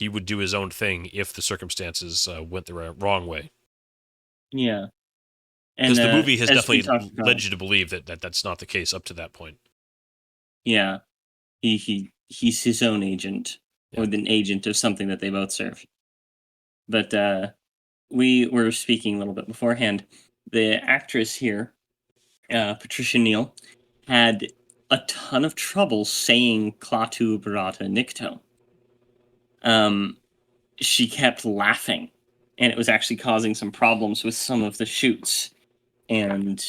would do his own thing if the circumstances went the wrong way. Yeah. Because the movie has as we definitely talked about- led you to believe that that's not the case up to that point. Yeah. He's his own agent, or an agent of something that they both serve. But we were speaking a little bit beforehand. The actress here, Patricia Neal, had a ton of trouble saying Klaatu Barada Nikto. She kept laughing, and it was actually causing some problems with some of the shoots. And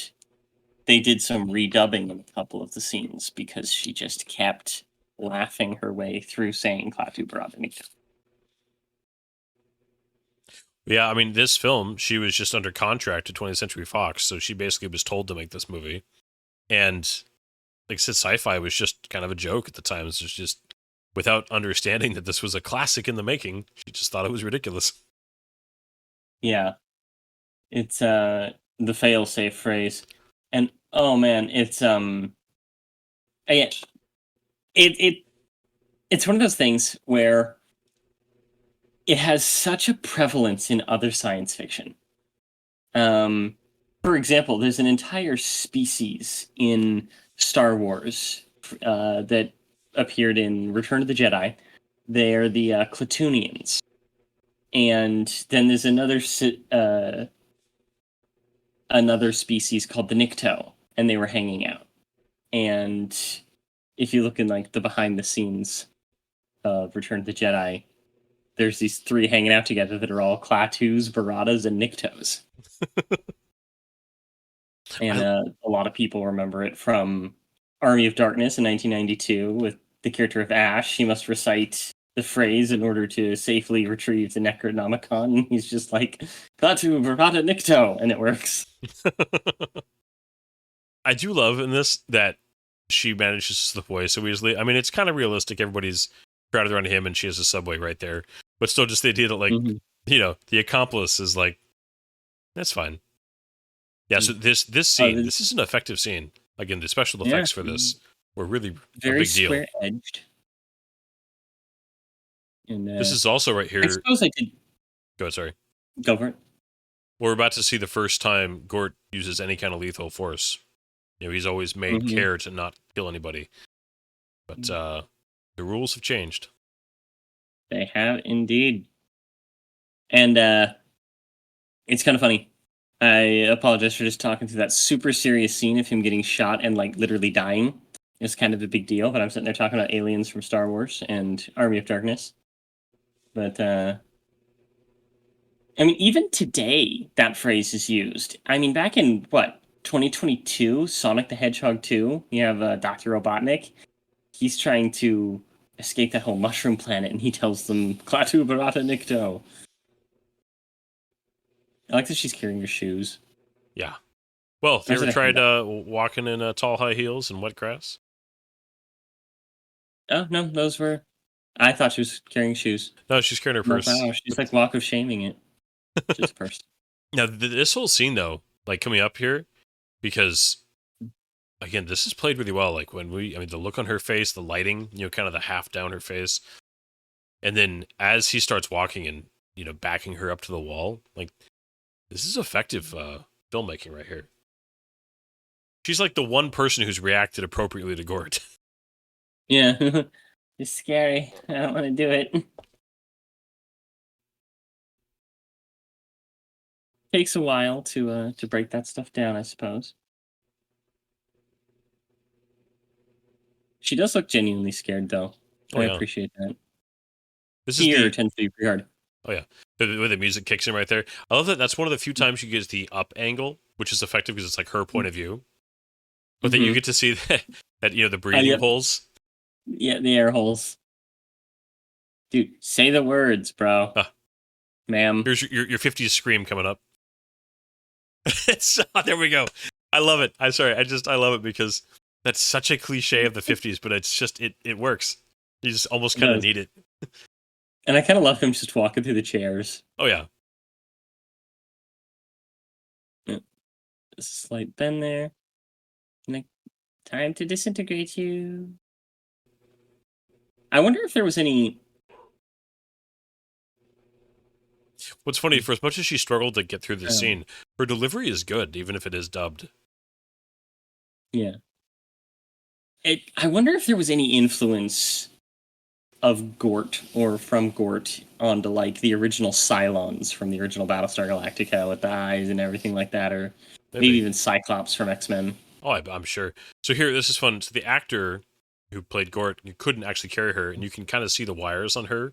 they did some redubbing in a couple of the scenes because she just kept laughing her way through saying Klaatu Barada Nikto. Yeah, I mean, this film, she was just under contract to 20th Century Fox, so she basically was told to make this movie. And like I said, sci-fi was just kind of a joke at the time. It was just without understanding that this was a classic in the making. She just thought it was ridiculous. Yeah. It's the fail-safe phrase. And oh man, it's yeah, it's one of those things where it has such a prevalence in other science fiction. For example, there's an entire species in Star Wars that appeared in Return of the Jedi. They're the Klatooinians, and then there's another species called the Nikto, and they were hanging out. And if you look in like the behind the scenes of Return of the Jedi, there's these three hanging out together that are all Klatus, Baratas, and Niktos. And a lot of people remember it from Army of Darkness in 1992 with the character of Ash. He must recite the phrase in order to safely retrieve the Necronomicon. And he's just like, Klaatu, Barada, Nikto, and it works. I do love in this that she manages to slip away so easily. I mean, it's kind of realistic. Everybody's crowded around him, and she has a subway right there. But still, just the idea that, like, the accomplice is like, that's fine. Yeah, so this scene, this is an effective scene. Again, the special effects for this were really very a big deal. Square edged. And this is also right here. I suppose I did. Go ahead, sorry. Go for it. We're about to see the first time Gort uses any kind of lethal force. He's always made care to not kill anybody. But the rules have changed. They have indeed. And it's kind of funny. I apologize for just talking through that super serious scene of him getting shot and like literally dying. It's kind of a big deal, but I'm sitting there talking about aliens from Star Wars and Army of Darkness. But I mean, even today, that phrase is used. I mean, back in 2022, Sonic the Hedgehog 2, you have Dr. Robotnik. He's trying to escape that whole mushroom planet, and he tells them, Klaatu Barada Nikto. I like that she's carrying her shoes. Yeah. Well, have you ever tried walking in tall high heels and wet grass? Oh, no, those were... I thought she was carrying shoes. No, she's carrying her purse. Wow, she's like walk of shaming it. Just purse. Now, this whole scene, though, like coming up here, because, again, this is played really well. Like the look on her face, the lighting, kind of the half down her face. And then as he starts walking and, backing her up to the wall, like, this is effective filmmaking right here. She's like the one person who's reacted appropriately to Gort. Yeah. It's scary. I don't want to do it. Takes a while to break that stuff down, I suppose. She does look genuinely scared, though. I appreciate that. This Fear tends to be pretty hard. Oh yeah, where the music kicks in right there. I love that. That's one of the few times you get the up angle, which is effective because it's like her point of view. But then you get to see that the breathing holes. Yeah, the air holes. Dude, say the words, bro. Ma'am. Here's your 50s scream coming up. There we go. I love it. I love it because that's such a cliche of the 50s, but it's just it works. You just almost kind of need it. And I kind of love him just walking through the chairs. Oh yeah. Slight bend there. Time to disintegrate you. I wonder if there was any... What's funny, for as much as she struggled to get through this scene, her delivery is good, even if it is dubbed. Yeah. I wonder if there was any influence of Gort or from Gort onto like the original Cylons from the original Battlestar Galactica with the eyes and everything like that, or maybe even Cyclops from X-Men. Oh, I'm sure. So here, this is fun. So the actor who played Gort, you couldn't actually carry her, and you can kind of see the wires on her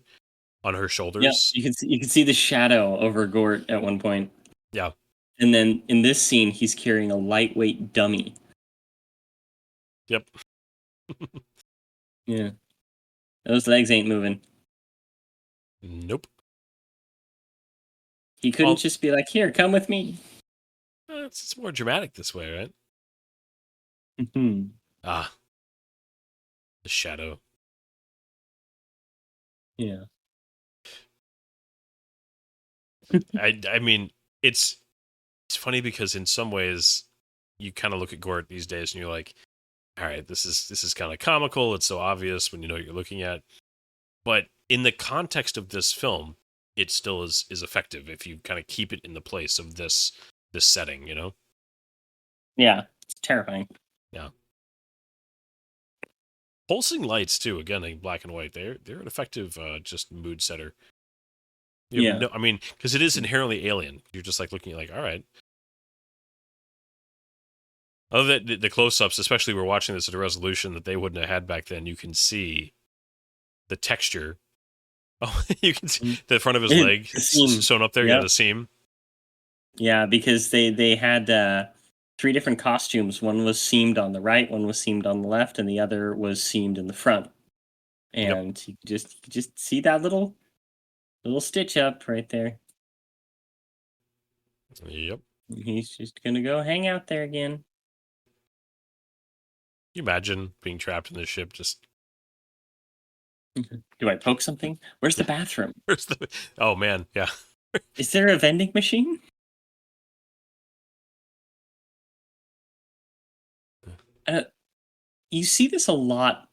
shoulders. Yeah, you can see the shadow over Gort at one point. Yeah. And then in this scene, he's carrying a lightweight dummy. Yep. Yeah. Those legs ain't moving. Nope. He couldn't just be like, here, come with me. It's more dramatic this way, right? Mm-hmm. The shadow. Yeah. I mean, it's funny because in some ways you kind of look at Gort these days and you're like, all right, this is kind of comical. It's so obvious when you know what you're looking at. But in the context of this film, it still is effective if you kind of keep it in the place of this setting, you know? Yeah. It's terrifying. Yeah. Pulsing lights too, again, in black and white. They're an effective just mood setter. You have Yeah. I mean, because it is inherently alien. You're just like looking at like, all right. Other than the close-ups, especially we're watching this at a resolution that they wouldn't have had back then, you can see the texture. Oh, you can see the front of his leg The seam. sewn up there. Yep. Yeah, the seam. Yeah, because they had 3 different costumes. One was seamed on the right, one was seamed on the left, and the other was seamed in the front. And you could just see that little stitch up right there. Yep. He's just gonna go hang out there again. Can you imagine being trapped in this ship? Just Do I poke something? Where's the bathroom? where's the? Oh man, yeah. Is there a vending machine? You see this a lot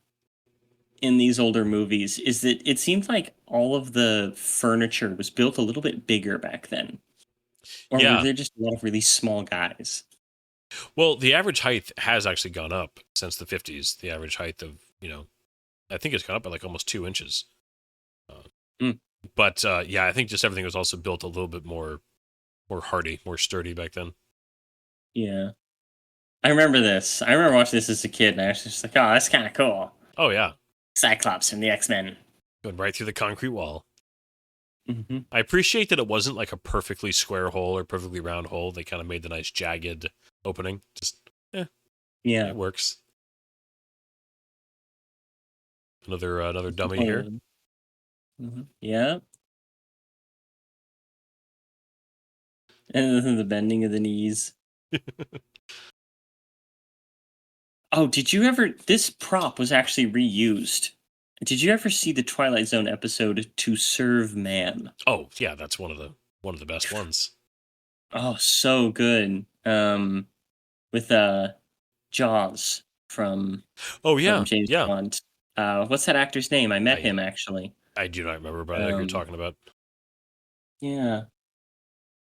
in these older movies, is that it seems like all of the furniture was built a little bit bigger back then. Or were Yeah. there just a lot of really small guys? Well, the average height has actually gone up since the 50s. The average height of I think it's gone up by like almost 2 inches. Mm. But yeah, I think just everything was also built a little bit more hardy, more sturdy back then. Yeah. I remember this. I remember watching this as a kid, and I was just like, oh, that's kind of cool. Oh yeah, Cyclops from the X-Men. going right through the concrete wall. Mm-hmm. I appreciate that it wasn't like a perfectly square hole or perfectly round hole. They kind of made the nice jagged opening. Just Yeah. it works. Another dummy here. Mm-hmm. Yeah. And then the bending of the knees. Oh, did you ever? This prop was actually reused. Did you ever see the Twilight Zone episode "To Serve Man"? Oh yeah, that's one of the best ones. Oh, so good. With Jaws from Oh yeah, James yeah. Bond. What's that actor's name? I met I- him actually. I do not remember, but I know who you're Um, talking about. Yeah.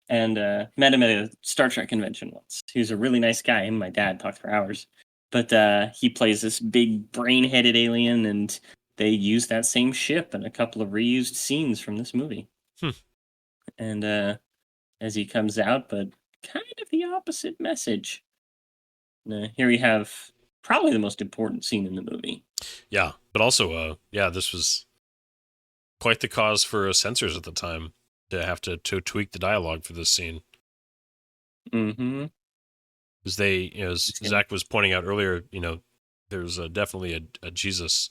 And met him at a Star Trek convention once. He was a really nice guy. Him and my dad talked for hours. But he plays this big brain-headed alien, and they use that same ship in a couple of reused scenes from this movie. Hmm. And as he comes out, but kind of the opposite message. Here we have probably the most important scene in the movie. Yeah, but also, yeah, this was quite the cause for censors at the time to have to tweak the dialogue for this scene. Mm-hmm. Because they, as Zach was pointing out earlier, there's definitely a Jesus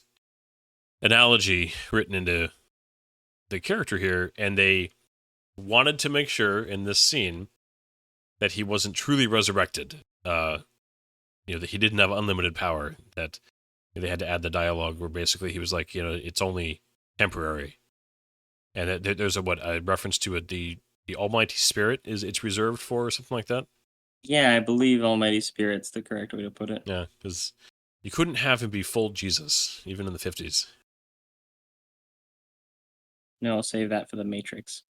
analogy written into the character here, and they wanted to make sure in this scene that he wasn't truly resurrected. That he didn't have unlimited power. That they had to add the dialogue where basically he was like, it's only temporary, and there's a reference to it. The Almighty Spirit it's reserved for, or something like that. Yeah, I believe Almighty Spirit's the correct way to put it. Yeah, because you couldn't have him be full Jesus, even in the 50s. No, I'll save that for the Matrix.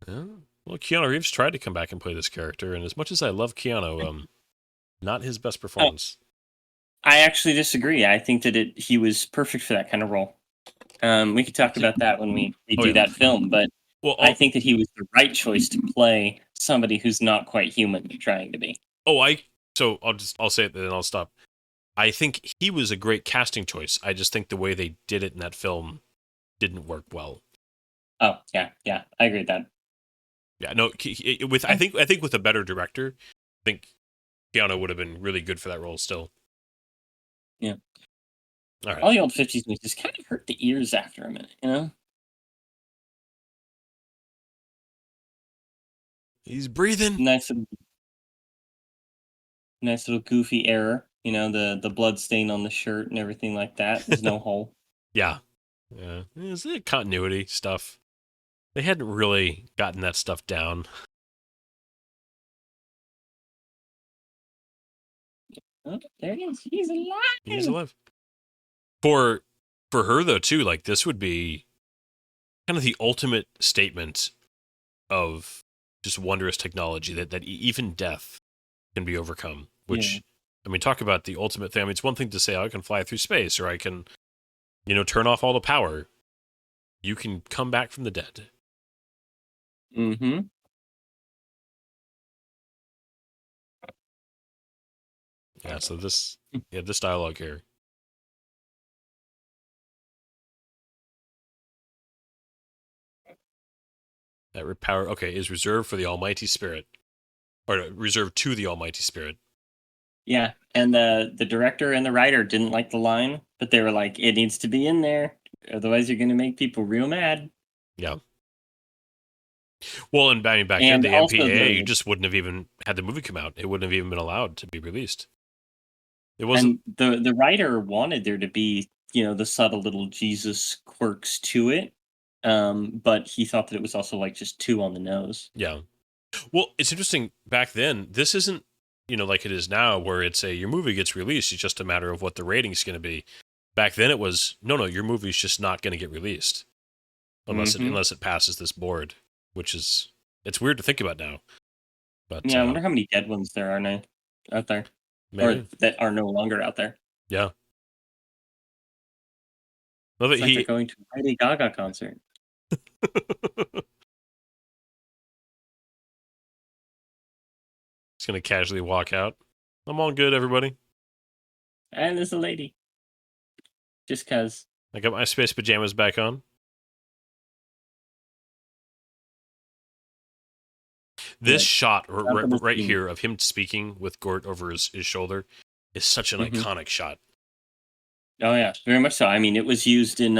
Yeah. Well, Keanu Reeves tried to come back and play this character, and as much as I love Keanu, not his best performance. I actually disagree. I think that he was perfect for that kind of role. We could talk about that when we do that film, but I think that he was the right choice to play somebody who's not quite human trying to be. So I'll say it, then I'll stop. I think he was a great casting choice. I just think the way they did it in that film didn't work well. Oh, yeah, I agree with that. Yeah, no, I think with a better director, I think Keanu would have been really good for that role still. Yeah. All right. All the old 50s movies just kind of hurt the ears after a minute, He's breathing. Nice little goofy error. The blood stain on the shirt and everything like that. There's no hole. Yeah, Yeah, it's the continuity stuff. They hadn't really gotten that stuff down. Oh, there he is. He's alive. He's alive. For her though too, like this would be kind of the ultimate statement of just wondrous technology that even death can be overcome. Which Yeah. I mean, talk about the ultimate thing. I mean, it's one thing to say, I can fly through space, or I can, turn off all the power. You can come back from the dead. Mm-hmm. Yeah, so this dialogue here. That power, okay, is reserved for the Almighty Spirit. Or reserved to the Almighty Spirit. Yeah, and the director and the writer didn't like the line, but they were like, "It needs to be in there, otherwise you're going to make people real mad." Yeah. Well, and I mean, back then, And the also MPAA the just wouldn't have even had the movie come out. It wouldn't have even been allowed to be released. It wasn't. and the writer wanted there to be, the subtle little Jesus quirks to it, but he thought that it was also like just too on the nose. Yeah. Well, it's interesting. Back then, this isn't, like it is now, where it's your movie gets released. It's just a matter of what the rating's going to be. Back then, it was no, your movie's just not going to get released unless it passes this board, which is it's weird to think about now. But Yeah, I wonder how many dead ones there are now out there, maybe. or that are no longer out there. Yeah. Love It's it. like they're going to a Lady Gaga concert. Just gonna casually walk out. I'm all good, everybody. And there's a lady. Just cause. I got my space pajamas back on. This shot right here of him speaking with Gort over his shoulder is such an iconic shot. Oh yeah, very much so. I mean, it was used in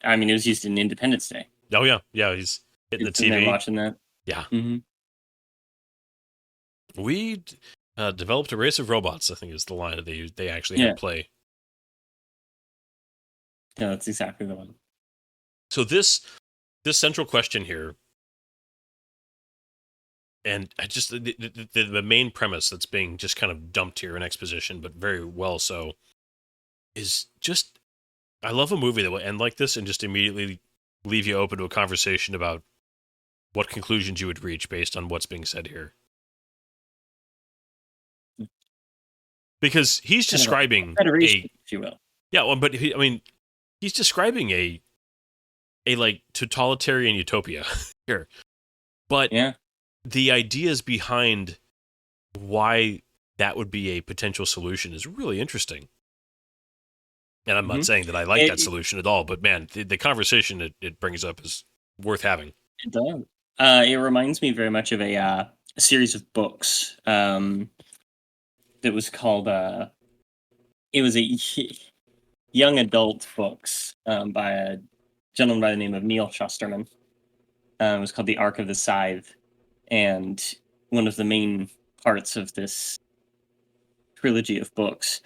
Independence Day. Oh yeah, he's hitting the TV. Watching that. Yeah. Mm-hmm. We developed a race of robots, I think is the line that they actually had play. Yeah, that's exactly the one. So this central question here, and I just the main premise that's being just kind of dumped here in exposition, but very well so, is just I love a movie that will end like this and just immediately leave you open to a conversation about what conclusions you would reach based on what's being said here. Because he's describing federation, if you will. Yeah, well, but he's describing a like totalitarian utopia here. But yeah, the ideas behind why that would be a potential solution is really interesting. And I'm not saying that I like that solution at all, but man, the conversation it brings up is worth having. It does. It reminds me very much of a series of books that was called it was a young adult books by a gentleman by the name of Neil Shusterman. It was called The Ark of the Scythe, and one of the main parts of this trilogy of books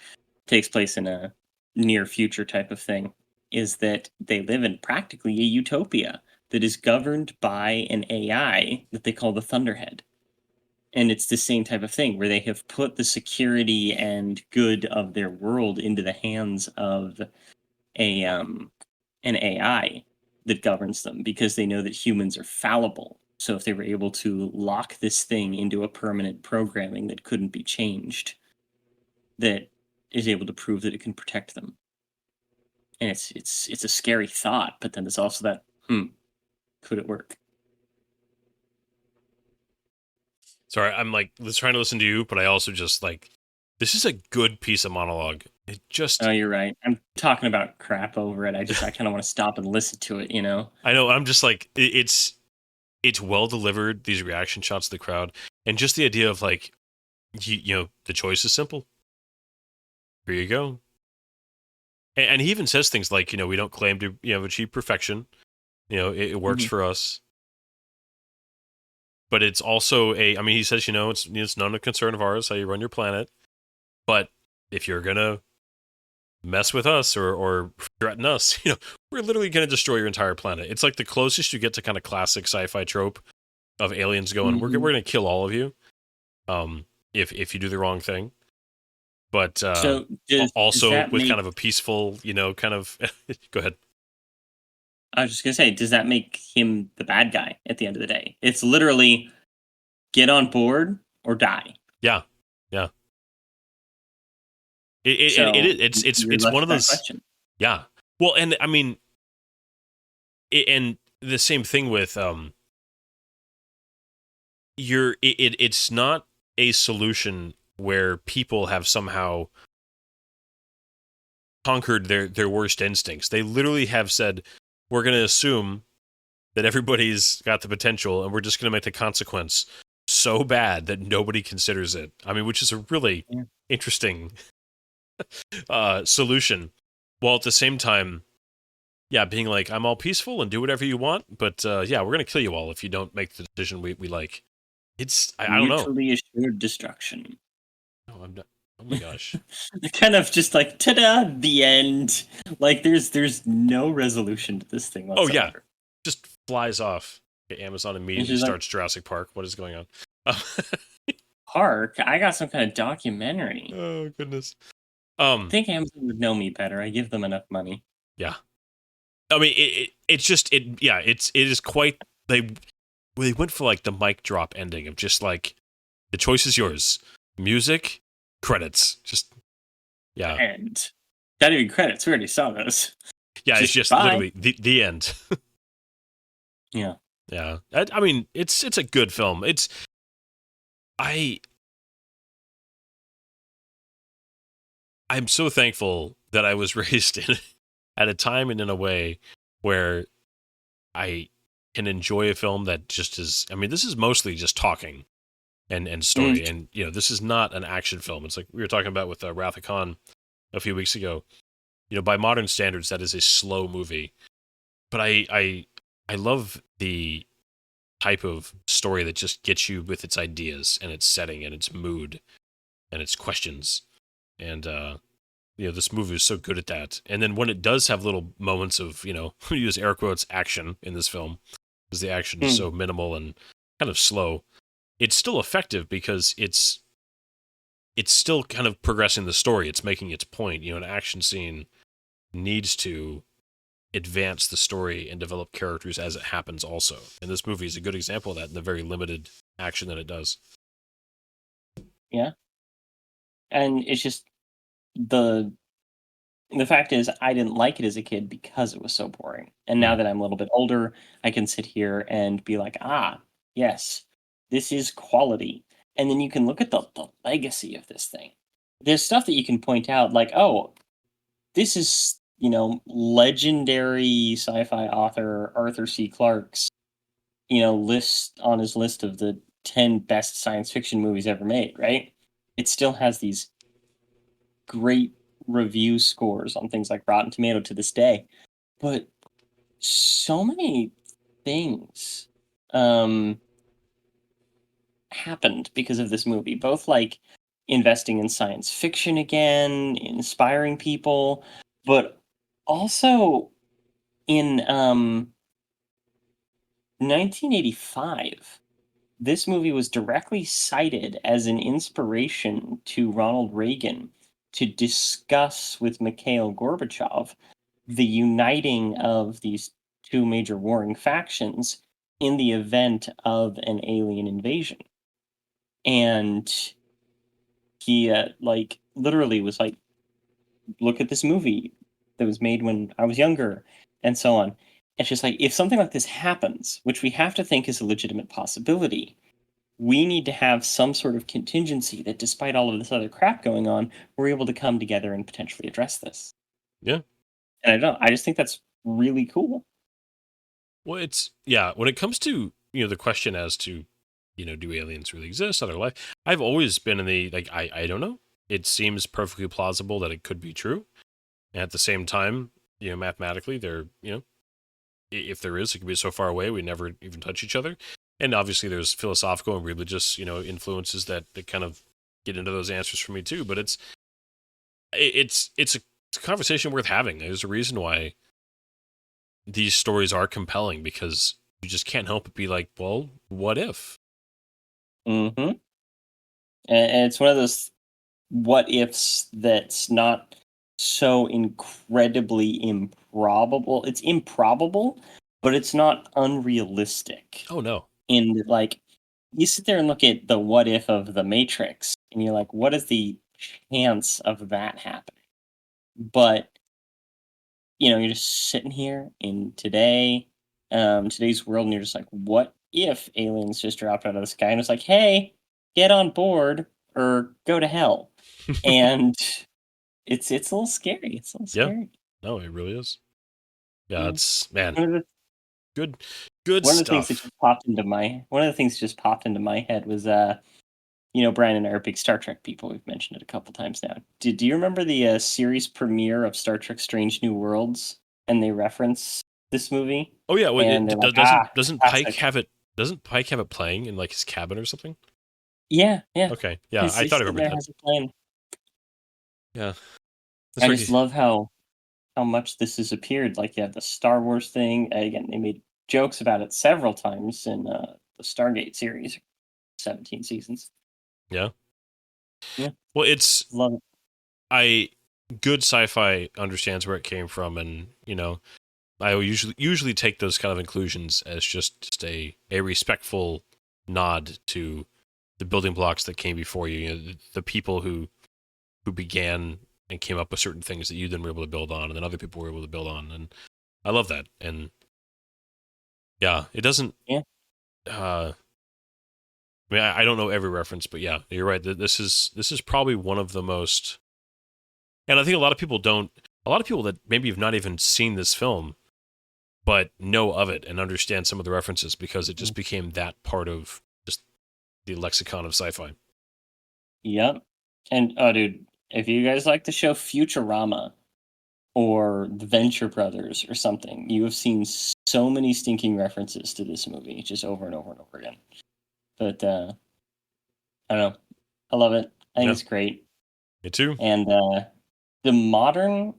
takes place in a near future type of thing, is that they live in practically a utopia that is governed by an AI that they call the Thunderhead. And it's the same type of thing where they have put the security and good of their world into the hands of an AI that governs them, because they know that humans are fallible. So if they were able to lock this thing into a permanent programming that couldn't be changed, that is able to prove that it can protect them. And it's a scary thought, but then there's also that, could it work? Sorry, I'm like trying to listen to you, but I also just this is a good piece of monologue. It just Oh, you're right. I'm talking about crap over it. I kind of want to stop and listen to it, I know. I'm just like it's well delivered. These reaction shots of the crowd, and just the idea of the choice is simple. Here you go. And he even says things like, we don't claim to achieve perfection. It works for us. But it's also he says, it's not a concern of ours how you run your planet. But if you're going to mess with us or threaten us, we're literally going to destroy your entire planet. It's like the closest you get to kind of classic sci-fi trope of aliens going, we're going to kill all of you, if you do the wrong thing. But So also does that with make, kind of a peaceful, kind of. Go ahead. I was just gonna say, does that make him the bad guy at the end of the day? It's literally get on board or die. Yeah. So It's you're left one of with that those. question. Yeah. Well, and I mean, and the same thing with it's not a solution where people have somehow conquered their worst instincts. They literally have said, we're going to assume that everybody's got the potential and we're just going to make the consequence so bad that nobody considers it. I mean, which is a really interesting solution, while at the same time, being like, I'm all peaceful and do whatever you want, but we're going to kill you all if you don't make the decision we like. It's, I don't know. Mutually assured destruction. No, I'm not. Oh my gosh. Kind of just like, ta-da, the end. Like, there's no resolution to this thing whatsoever. Oh yeah, just flies off. Amazon immediately starts Jurassic Park. What is going on? Park? I got some kind of documentary. Oh goodness. I think Amazon would know me better. I give them enough money. Yeah. I mean, it is quite. They went for like the mic drop ending of just like, the choice is yours. Music, credits, just And not even credits. We already saw those. Yeah, it's just literally the end. Yeah. Yeah. I mean, it's a good film. I'm so thankful that I was raised at a time and in a way where I can enjoy a film that just is. I mean, this is mostly just talking and story, and this is not an action film. It's like we were talking about with Wrath of Khan a few weeks ago. By modern standards, that is a slow movie, but I love the type of story that just gets you with its ideas and its setting and its mood and its questions. And, this movie is so good at that. And then when it does have little moments of, we use air quotes, action in this film, because the action is so minimal and kind of slow, it's still effective because it's still kind of progressing the story. It's making its point. An action scene needs to advance the story and develop characters as it happens also. And this movie is a good example of that in the very limited action that it does. Yeah. And it's just the fact is I didn't like it as a kid because it was so boring. And now that I'm a little bit older, I can sit here and be like, yes, this is quality. And then you can look at the legacy of this thing. There's stuff that you can point out like, oh, this is legendary sci-fi author Arthur C. Clarke's, list on his list of the 10 best science fiction movies ever made, right? It still has these great review scores on things like Rotten Tomato to this day. But so many things happened because of this movie, both like investing in science fiction again, inspiring people, but also in 1985, this movie was directly cited as an inspiration to Ronald Reagan to discuss with Mikhail Gorbachev the uniting of these two major warring factions in the event of an alien invasion. And he literally was like, look at this movie that was made when I was younger, and so on. It's just like, if something like this happens, which we have to think is a legitimate possibility, we need to have some sort of contingency that despite all of this other crap going on, we're able to come together and potentially address this. Yeah. And I just think that's really cool. Well, when it comes to, the question as to, do aliens really exist, other life, I've always been in the, like, I don't know. It seems perfectly plausible that it could be true. And at the same time, mathematically, they're, if there is, it could be so far away we never even touch each other. And obviously there's philosophical and religious, influences that kind of get into those answers for me too. But it's a a conversation worth having. There's a reason why these stories are compelling, because you just can't help but be like, well, what if? Mm-hmm. And it's one of those what ifs that's not so incredibly improbable. It's improbable, but it's not unrealistic. Oh no. In like, you sit there and look at the what if of the Matrix, and you're like, what is the chance of that happening? But you're just sitting here in today's world, and you're just like, what if aliens just dropped out of the sky and it's like, hey, get on board or go to hell? And it's a little scary. It's a little Yeah. scary. No, it really is. Yeah, Yeah. it's, man, One of the good one of the things stuff. that just popped into my head was Brian and I are big Star Trek people. We've mentioned it a couple times now. Do you remember the series premiere of Star Trek: Strange New Worlds? And they reference this movie. Oh yeah, well, And they're like, doesn't classic. Pike have it? Doesn't Pike have it playing in like his cabin or something? Yeah. Okay, yeah, He's I thought I sitting remembered there, that. has it playing. Yeah, I just love how much this has appeared. Like, yeah, the Star Wars thing. Again, they made jokes about it several times in the Stargate series, 17 seasons. Yeah. Yeah. Well, it's Love it. Good sci-fi understands where it came from, and I will usually take those kind of inclusions as just a respectful nod to the building blocks that came before you. The people who began and came up with certain things that you then were able to build on, and then other people were able to build on, and I love that. And yeah, it doesn't. Yeah. I mean, I don't know every reference, but yeah, you're right. This is probably one of the most, and I think a lot of people that maybe have not even seen this film, but know of it and understand some of the references, because it just became that part of just the lexicon of sci-fi. Yep. And dude, if you guys like the show Futurama or The Venture Brothers or something, you have seen so many stinking references to this movie just over and over and over again. But I don't know. I love it. I think it's great. Me too. And the modern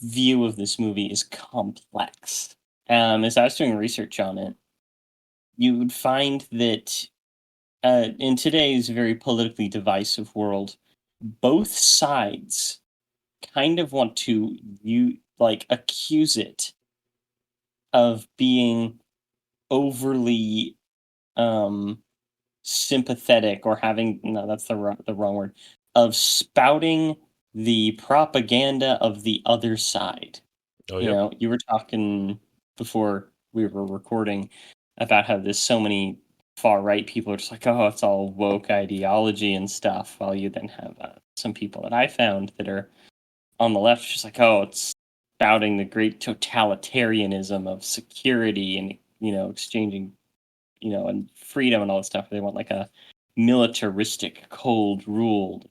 view of this movie is complex. As I was doing research on it, you would find that in today's very politically divisive world, both sides kind of want to accuse it of being overly sympathetic, or having, no, that's the wrong word, of spouting the propaganda of the other side. Oh yeah. You were talking before we were recording about how there's so many far right people are just like, oh, it's all woke ideology and stuff, while you then have some people that I found that are on the left just like, oh, it's spouting the great totalitarianism of security and exchanging and freedom and all this stuff. They want like a militaristic cold rule,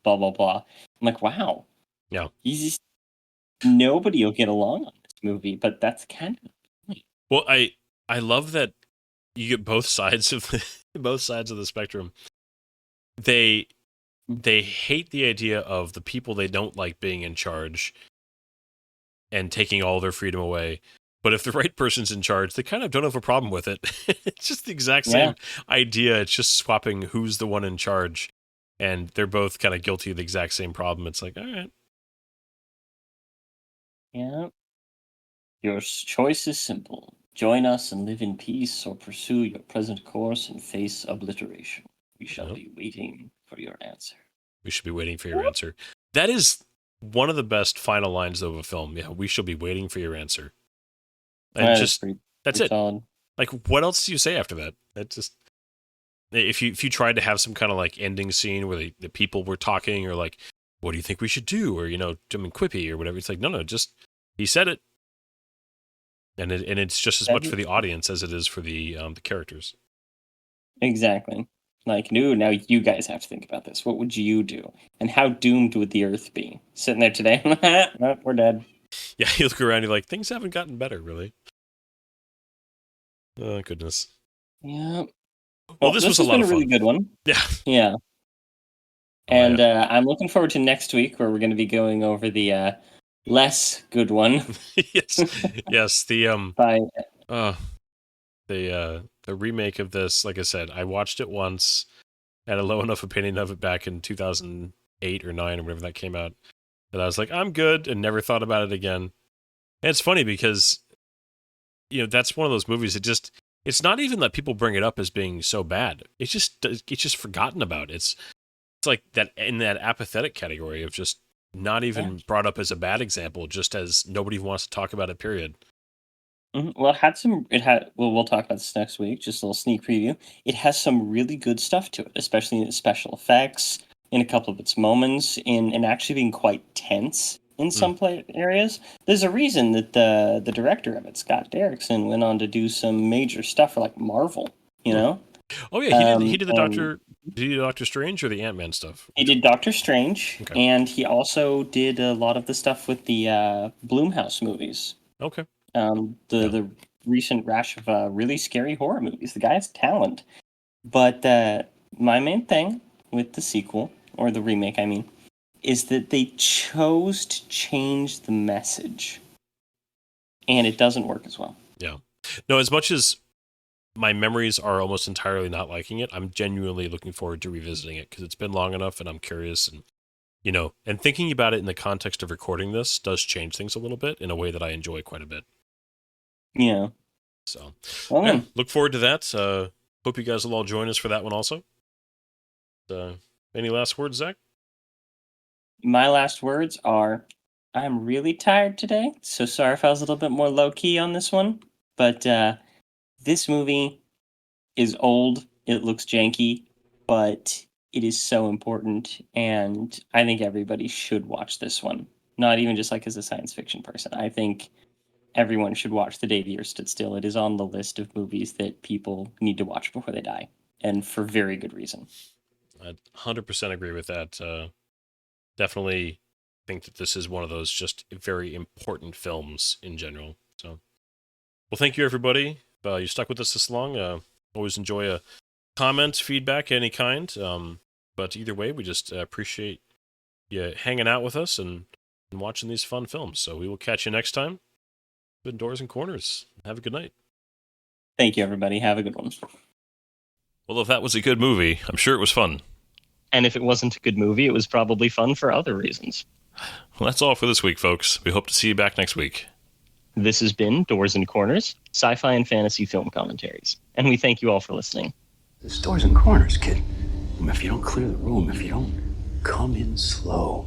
blah blah blah. I'm like, wow, Yeah. Nobody will get along on this movie, but that's kind of the point. Well, I love that you get both sides of the spectrum. They hate the idea of the people they don't like being in charge and taking all their freedom away. But if the right person's in charge, they kind of don't have a problem with it. It's just the exact same idea. It's just swapping who's the one in charge, and they're both kind of guilty of the exact same problem. It's like, all right. Yeah. Your choice is simple. Join us and live in peace, or pursue your present course and face obliteration. We shall be waiting for your answer. We should be waiting for your answer. That is one of the best final lines of a film. Yeah, we shall be waiting for your answer. And that's it. Solid. Like, what else do you say after that? That just, if you tried to have some kind of like ending scene where the people were talking, or like, what do you think we should do, or quippy or whatever, it's like, no, just he said it, and it's just as much for the audience as it is for the characters. Exactly. Like, no, now you guys have to think about this. What would you do? And how doomed would the Earth be? Sitting there today, oh, we're dead. Yeah, you look around, you're like, things haven't gotten better, really. Oh, goodness. Yeah. Well, this was a lot of fun. Really good one. Yeah. Yeah. And I'm looking forward to next week where we're going to be going over the less good one. yes. By The remake of this, like I said, I watched it once, had a low enough opinion of it back in 2008 or 9 or whenever that came out, that I was like, I'm good, and never thought about it again. And it's funny because, that's one of those movies that it's not even that people bring it up as being so bad. It's just forgotten about. It's like that in that apathetic category of just not even brought up as a bad example, just as nobody wants to talk about it, period. Well, we'll talk about this next week, just a little sneak preview. It has some really good stuff to it, especially in the special effects, in a couple of its moments, in actually being quite tense in some areas. There's a reason that the director of it, Scott Derrickson, went on to do some major stuff for like Marvel, know? Oh yeah, he did the Doctor Strange or the Ant-Man stuff? He did Doctor Strange, Okay. and he also did a lot of the stuff with the Blumhouse movies. Okay. The recent rash of really scary horror movies. The guy has talent. But my main thing with the sequel, or the remake, I mean, is that they chose to change the message. And it doesn't work as well. Yeah. No, as much as my memories are almost entirely not liking it, I'm genuinely looking forward to revisiting it because it's been long enough and I'm curious, and and thinking about it in the context of recording this does change things a little bit in a way that I enjoy quite a bit. Yeah. So, well, look forward to that. Hope you guys will all join us for that one also. Any last words, Zach? My last words are, I'm really tired today, so sorry if I was a little bit more low-key on this one, but this movie is old, it looks janky, but it is so important, and I think everybody should watch this one. Not even just like as a science fiction person. I think everyone should watch The Day the Earth Stood Still. It is on the list of movies that people need to watch before they die, and for very good reason. I 100% agree with that. Definitely think that this is one of those just very important films in general. So, well, thank you, everybody. You stuck with us this long. Always enjoy a comment, feedback, any kind. But either way, we just appreciate you hanging out with us and watching these fun films. So we will catch you next time. Good Doors and Corners. Have a good night. Thank you, everybody. Have a good one. Well, if that was a good movie, I'm sure it was fun. And if it wasn't a good movie, it was probably fun for other reasons. Well, that's all for this week, folks. We hope to see you back next week. This has been Doors and Corners, sci-fi and fantasy film commentaries. And we thank you all for listening. There's doors and corners, kid. If you don't clear the room, if you don't come in slow,